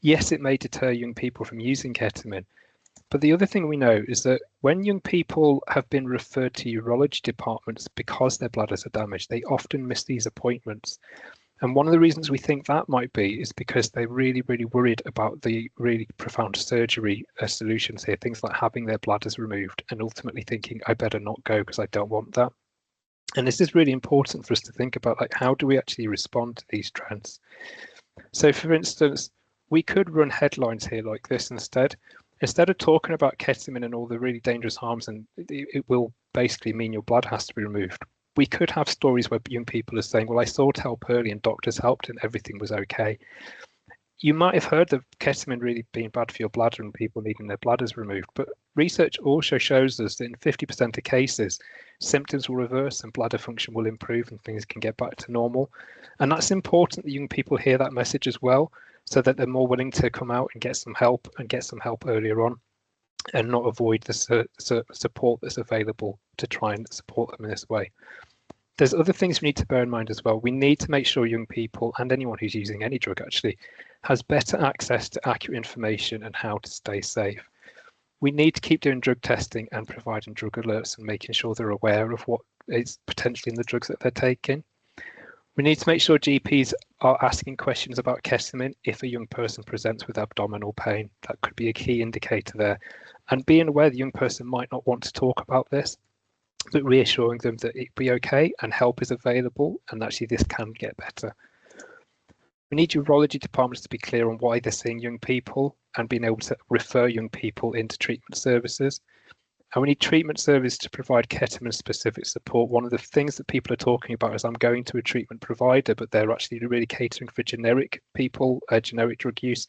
yes, it may deter young people from using ketamine. But the other thing we know is that when young people have been referred to urology departments because their bladders are damaged, they often miss these appointments. And one of the reasons we think that might be is because they're really, really worried about the really profound surgery solutions here, things like having their bladders removed and ultimately thinking, I better not go because I don't want that. And this is really important for us to think about, how do we actually respond to these trends? So for instance, we could run headlines here like this instead. Instead of talking about ketamine and all the really dangerous harms, and it will basically mean your blood has to be removed, we could have stories where young people are saying, well, I sought help early and doctors helped and everything was okay. You might have heard of ketamine really being bad for your bladder and people needing their bladders removed, but research also shows us that in 50% of cases, symptoms will reverse and bladder function will improve and things can get back to normal. And that's important that young people hear that message as well, so that they're more willing to come out and get some help earlier on and not avoid the support that's available to try and support them in this way. There's other things we need to bear in mind as well. We need to make sure young people and anyone who's using any drug actually has better access to accurate information and how to stay safe. We need to keep doing drug testing and providing drug alerts and making sure they're aware of what is potentially in the drugs that they're taking. We need to make sure GPs are asking questions about ketamine if a young person presents with abdominal pain. That could be a key indicator there. And being aware the young person might not want to talk about this, but reassuring them that it'll be okay and help is available and actually this can get better. We need urology departments to be clear on why they're seeing young people and being able to refer young people into treatment services. And we need treatment services to provide ketamine specific support. One of the things that people are talking about is I'm going to a treatment provider, but they're actually really catering for generic people, generic drug use.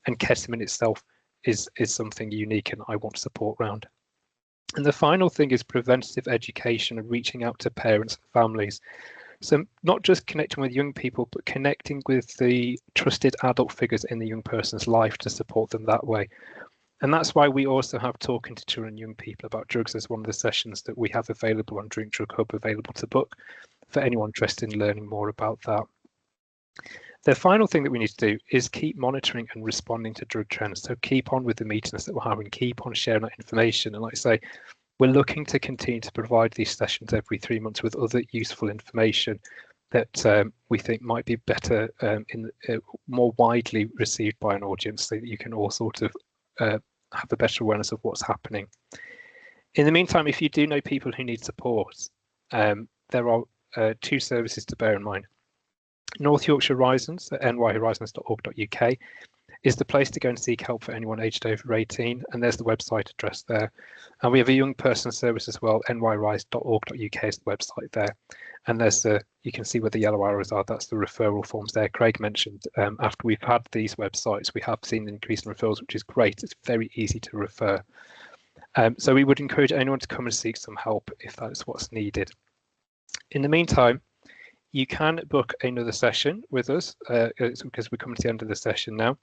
And ketamine itself is something unique and I want support around. And the final thing is preventative education and reaching out to parents and families. So not just connecting with young people, but connecting with the trusted adult figures in the young person's life to support them that way. And that's why we also have Talking to Children and Young People about drugs as one of the sessions that we have available on Drink Drug Hub, available to book for anyone interested in learning more about that. The final thing that we need to do is keep monitoring and responding to drug trends. So keep on with the meetings that we're having, keep on sharing that information. And like I say, we're looking to continue to provide these sessions every 3 months with other useful information that we think might be better more widely received by an audience, so that you can all sort of have a better awareness of what's happening. In the meantime, if you do know people who need support, there are 2 services to bear in mind. North Yorkshire Horizons at nyhorizons.org.uk is the place to go and seek help for anyone aged over 18, and there's the website address there. And we have a young person service as well, nyrise.org.uk is the website there. And there's you can see where the yellow arrows are, that's the referral forms there. Craig mentioned after we've had these websites, we have seen an increase in referrals, which is great. It's very easy to refer. So we would encourage anyone to come and seek some help if that's what's needed. In the meantime, you can book another session with us because we're coming to the end of the session now.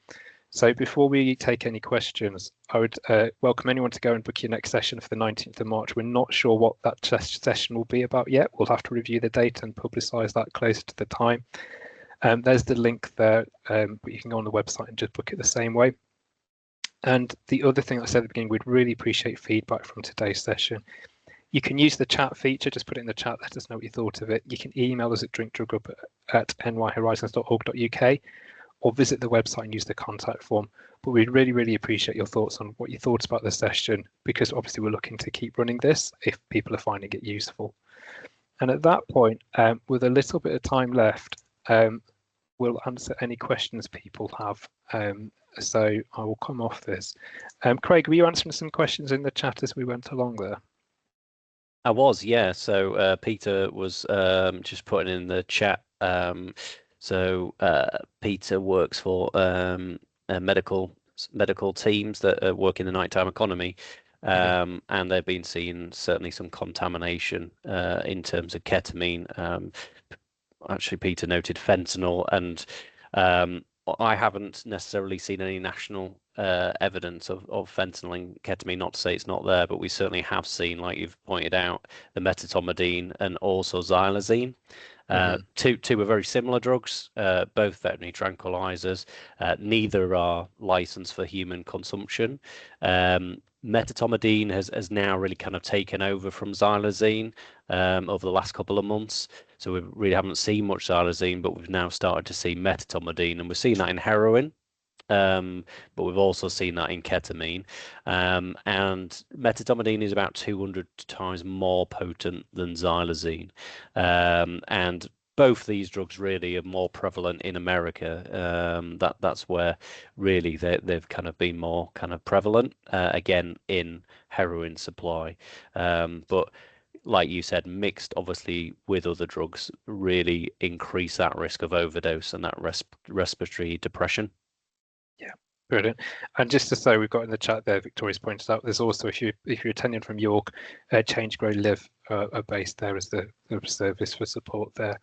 So before we take any questions, I would welcome anyone to go and book your next session for the 19th of March. We're not sure what that session will be about yet. We'll have to review the date and publicise that closer to the time. There's the link there, but you can go on the website and just book it the same way. And the other thing I said at the beginning, we'd really appreciate feedback from today's session. You can use the chat feature, just put it in the chat, let us know what you thought of it. You can email us at drinkdrughub@nyhorizons.org.uk or visit the website and use the contact form. But we'd really, really appreciate your thoughts on what you thought about the session, because obviously we're looking to keep running this if people are finding it useful. And at that point, with a little bit of time left, we'll answer any questions people have. So I will come off this. Craig, were you answering some questions in the chat as we went along there? I was, yeah. So Peter was just putting in the chat. Peter works for medical teams that work in the nighttime economy, and they've been seeing certainly some contamination in terms of ketamine. Actually, Peter noted fentanyl, and I haven't necessarily seen any national evidence of fentanyl and ketamine. Not to say it's not there, but we certainly have seen, like you've pointed out, the metetomidine and also xylazine. Two are very similar drugs, both veterinary tranquilizers. Neither are licensed for human consumption. Metetomidine has now really kind of taken over from xylazine over the last couple of months. So we really haven't seen much xylazine, but we've now started to see metetomidine, and we're seeing that in heroin. But we've also seen that in ketamine, and metetomidine is about 200 times more potent than xylazine, and both these drugs really are more prevalent in America. That's where really they've kind of been more kind of prevalent, again in heroin supply, but like you said, mixed obviously with other drugs really increase that risk of overdose and that respiratory depression. Yeah, brilliant. And just to say, we've got in the chat there, Victoria's pointed out, there's also, if you're attending from York, Change Grow Live are based there as the service for support there.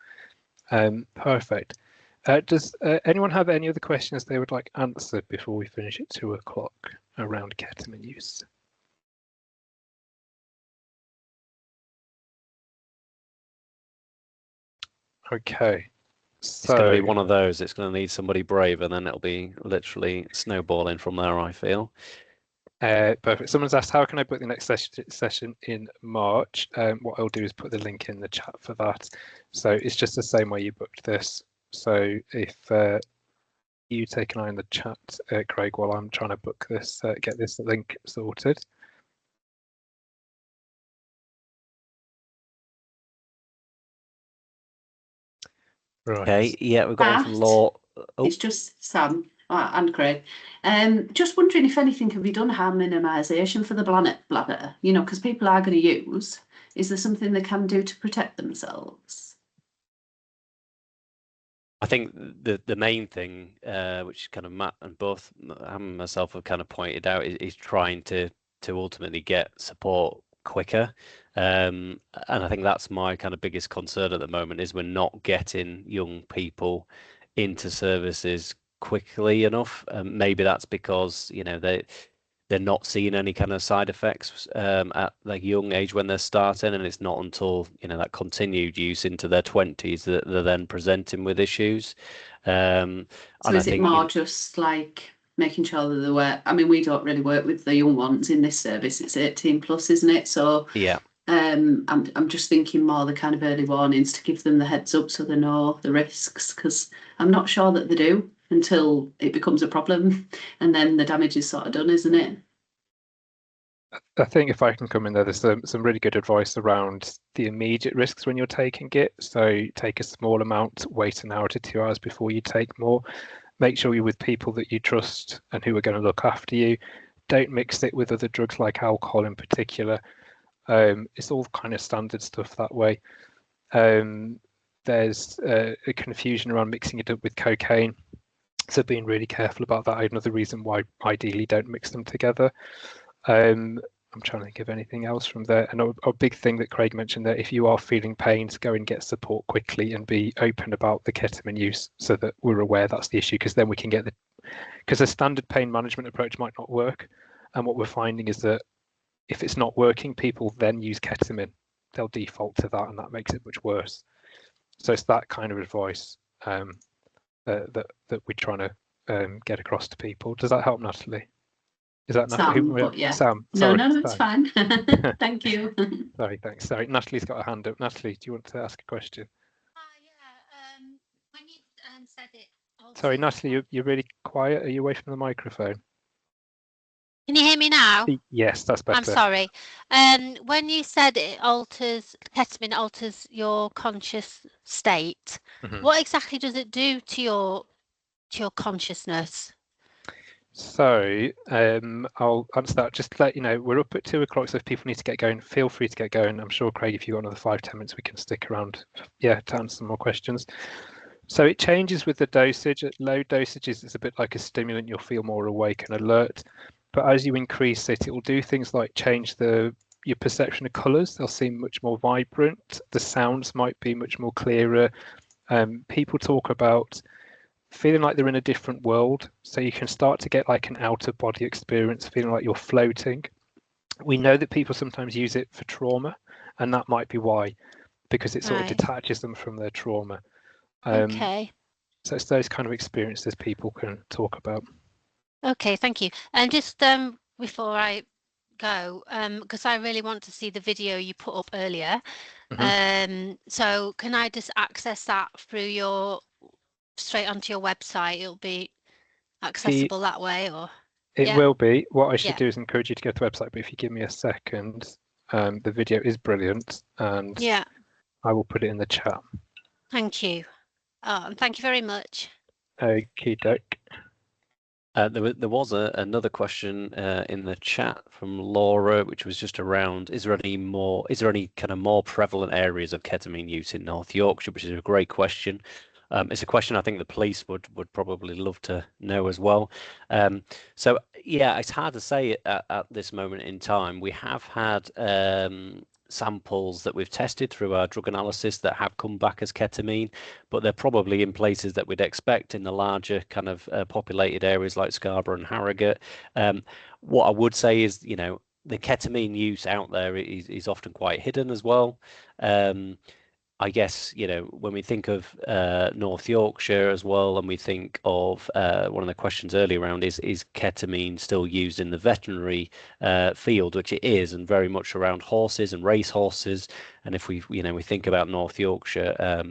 Perfect. Does anyone have any other questions they would like answered before we finish at 2 o'clock around ketamine use? Okay. So, it's going to be one of those. It's going to need somebody brave, and then it'll be literally snowballing from there, I feel. Perfect. Someone's asked, how can I book the next session in March? What I'll do is put the link in the chat for that. So it's just the same way you booked this. So if you take an eye on the chat, Craig, while I'm trying to book this, get this link sorted. Right. Okay, yeah, we've got one from It's just Sam and Craig. Just wondering if anything can be done harm minimisation for the bladder, because people are going to use. Is there something they can do to protect themselves? I think the main thing, which kind of Matt and both and myself have kind of pointed out, is trying to ultimately get support quicker. And I think that's my kind of biggest concern at the moment is we're not getting young people into services quickly enough. Maybe that's because they're not seeing any kind of side effects at like young age when they're starting, and it's not until that continued use into their 20s that they're then presenting with issues. So is it more just like making sure that they work? I mean, we don't really work with the young ones in this service. It's 18 plus, isn't it? So yeah. I'm just thinking more the kind of early warnings to give them the heads up so they know the risks, because I'm not sure that they do until it becomes a problem, and then the damage is sort of done, isn't it? I think if I can come in there, there's some really good advice around the immediate risks when you're taking it. So take a small amount, wait an hour to 2 hours before you take more. Make sure you're with people that you trust and who are going to look after you. Don't mix it with other drugs like alcohol in particular. It's all kind of standard stuff that way. There's a confusion around mixing it up with cocaine. So being really careful about that. Another reason why ideally don't mix them together. I'm trying to think of anything else from there. And a big thing that Craig mentioned there, if you are feeling pains, go and get support quickly and be open about the ketamine use so that we're aware that's the issue, because then we can get because a standard pain management approach might not work. And what we're finding is that if it's not working, people then use ketamine. They'll default to that, and that makes it much worse. So it's that kind of advice that we're trying to get across to people. Does that help, Natalie? Is that Sam? But yeah. Sam? Sorry, no, it's fine. Thank you. Sorry, thanks. Sorry, Natalie's got a hand up. Natalie, do you want to ask a question? Yeah. When you said it. Sorry, Natalie, you're really quiet. Are you away from the microphone? Can you hear me now? Yes, that's better. I'm sorry. When you said ketamine alters your conscious state, what exactly does it do to your consciousness? So I'll answer that. Just to let you know, we're up at 2 o'clock, so if people need to get going, feel free to get going. I'm sure, Craig, if you've got another 5-10 minutes, we can stick around, to answer some more questions. So it changes with the dosage. At low dosages, it's a bit like a stimulant. You'll feel more awake and alert. But as you increase it, it will do things like change your perception of colours. They'll seem much more vibrant. The sounds might be much more clearer. People talk about feeling like they're in a different world. So you can start to get like an outer body experience, feeling like you're floating. We know that people sometimes use it for trauma, and that might be why, because it sort of detaches them from their trauma. Okay. So it's those kind of experiences people can talk about. Okay, thank you. And just before I go, because I really want to see the video you put up earlier. So can I just access that through straight onto your website? It'll be accessible that way, or? It will be. What I should do is encourage you to go to the website, but if you give me a second, the video is brilliant, and I will put it in the chat. Thank you. And thank you very much. Okie doke. There was another question in the chat from Laura, which was just around: is there any kind of more prevalent areas of ketamine use in North Yorkshire? Which is a great question. It's a question I think the police would probably love to know as well. So yeah, it's hard to say at this moment in time. We have had samples that we've tested through our drug analysis that have come back as ketamine, but they're probably in places that we'd expect in the larger kind of populated areas like Scarborough and Harrogate. What I would say is, the ketamine use out there is often quite hidden as well. I guess, when we think of North Yorkshire as well, and we think of one of the questions earlier around is ketamine still used in the veterinary field, which it is, and very much around horses and race horses. And if we think about North Yorkshire,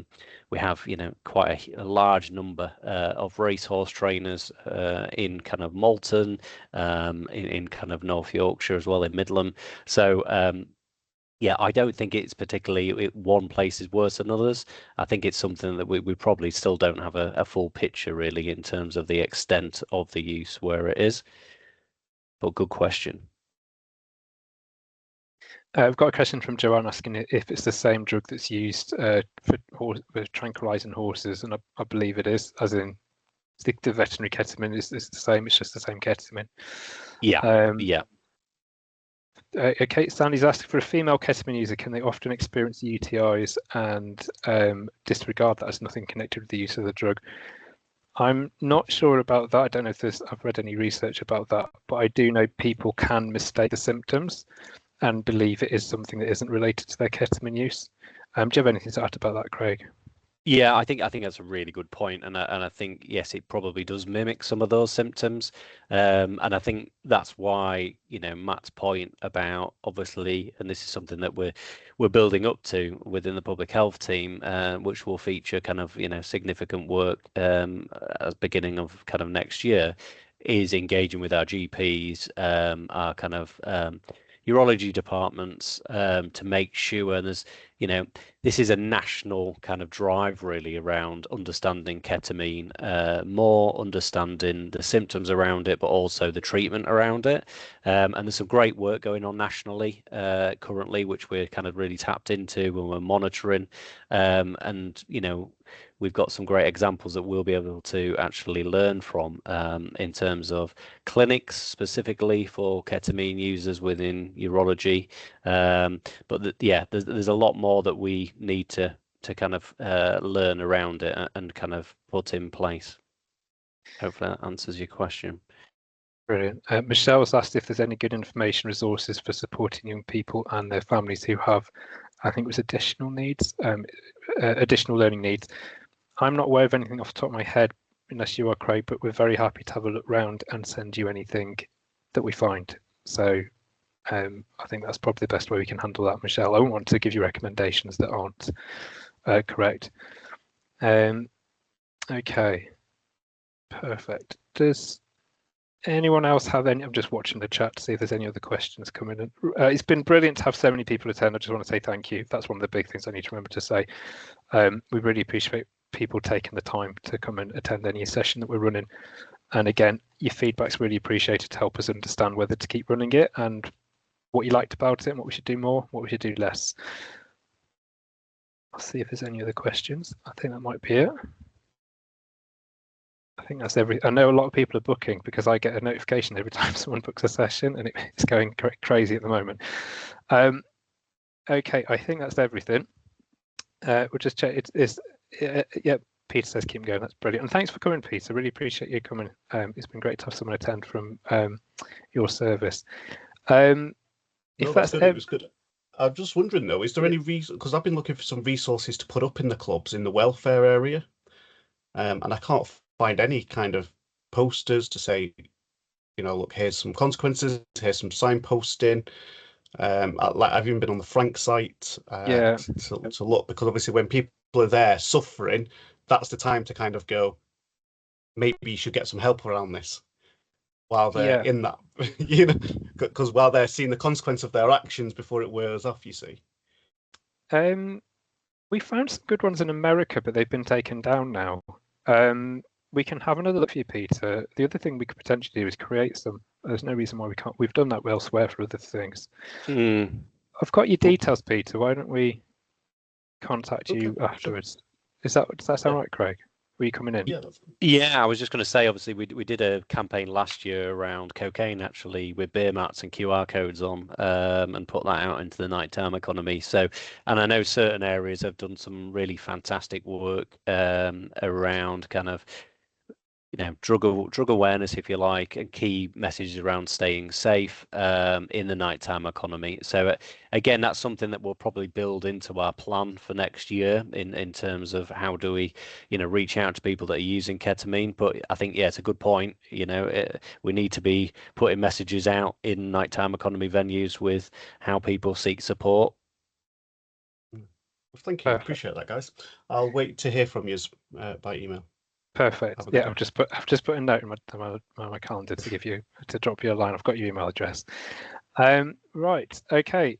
we have, quite a large number of racehorse trainers in kind of Malton, in kind of North Yorkshire as well, in Midland. So Yeah, I don't think it's particularly one place is worse than others. I think it's something that we probably still don't have a full picture really in terms of the extent of the use where it is. But good question. I've got a question from Joanne asking if it's the same drug that's used for tranquilizing horses, and I believe it is, as in the veterinary ketamine is the same. It's just the same ketamine. Yeah, yeah. Okay, Sandy's asked, for a female ketamine user, can they often experience UTIs and disregard that as nothing connected with the use of the drug? I'm not sure about that. I don't know if I've read any research about that, but I do know people can mistake the symptoms and believe it is something that isn't related to their ketamine use. Do you have anything to add about that, Craig? Yeah, I think that's a really good point, and I think yes, it probably does mimic some of those symptoms, and I think that's why Matt's point about obviously, and this is something that we're building up to within the public health team, which will feature kind of significant work at the beginning of kind of next year, is engaging with our GPs, our kind of urology departments to make sure there's this is a national kind of drive really around understanding ketamine, more understanding the symptoms around it, but also the treatment around it. And there's some great work going on nationally currently, which we're kind of really tapped into when we're monitoring. And we've got some great examples that we'll be able to actually learn from in terms of clinics specifically for ketamine users within urology. But there's a lot more that we need to kind of learn around it and kind of put in place. Hopefully that answers your question. Brilliant. Michelle was asked if there's any good information resources for supporting young people and their families who have, I think it was additional needs, additional learning needs. I'm not aware of anything off the top of my head, unless you are, Craig, but we're very happy to have a look round and send you anything that we find. So I think that's probably the best way we can handle that, Michelle. I won't want to give you recommendations that aren't correct. Okay, perfect. Does anyone else have any? I'm just watching the chat to see if there's any other questions coming in. It's been brilliant to have so many people attend. I just want to say thank you. That's one of the big things I need to remember to say. We really appreciate people taking the time to come and attend any session that we're running. And again, your feedback's really appreciated to help us understand whether to keep running it and what you liked about it and what we should do more, what we should do less. I'll see if there's any other questions. I think that might be it. I think that's I know a lot of people are booking because I get a notification every time someone books a session, and it's going crazy at the moment. Okay, I think that's everything. We'll just check. Yeah, Peter says keep going. That's brilliant. And thanks for coming, Peter. Really appreciate you coming. It's been great to have someone attend from your service. No, that's good. It was good. I'm just wondering though, is there any reason? Because I've been looking for some resources to put up in the clubs in the welfare area, and I can't find any kind of posters to say, look, here's some consequences, here's some signposting. I've even been on the Frank site to look, because obviously when people are there suffering, that's the time to kind of go, maybe you should get some help around this while they're in that, because while they're seeing the consequence of their actions before it wears off, you see. We found some good ones in America, but they've been taken down now. We can have another look for you, Peter. The other thing we could potentially do is create some. There's no reason why we can't. We've done that elsewhere for other things. I've got your details, Peter. Why don't we contact you afterwards? Sure. Does that sound right, Craig? Were you coming in? Yeah, I was just going to say, obviously, we did a campaign last year around cocaine, actually, with beer mats and QR codes on, and put that out into the nighttime economy. So, and I know certain areas have done some really fantastic work around kind of, drug awareness, if you like, and key messages around staying safe in the nighttime economy. So again, that's something that we'll probably build into our plan for next year in terms of how do we, reach out to people that are using ketamine. But I think, it's a good point. We need to be putting messages out in nighttime economy venues with how people seek support. Well, thank you. I appreciate that, guys. I'll wait to hear from you by email. Perfect. Yeah, I've just put a note in my calendar to drop you a line. I've got your email address. Right. Okay.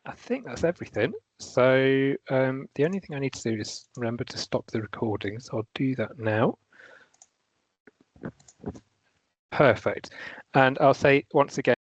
I think that's everything. So the only thing I need to do is remember to stop the recording. So I'll do that now. Perfect. And I'll say once again,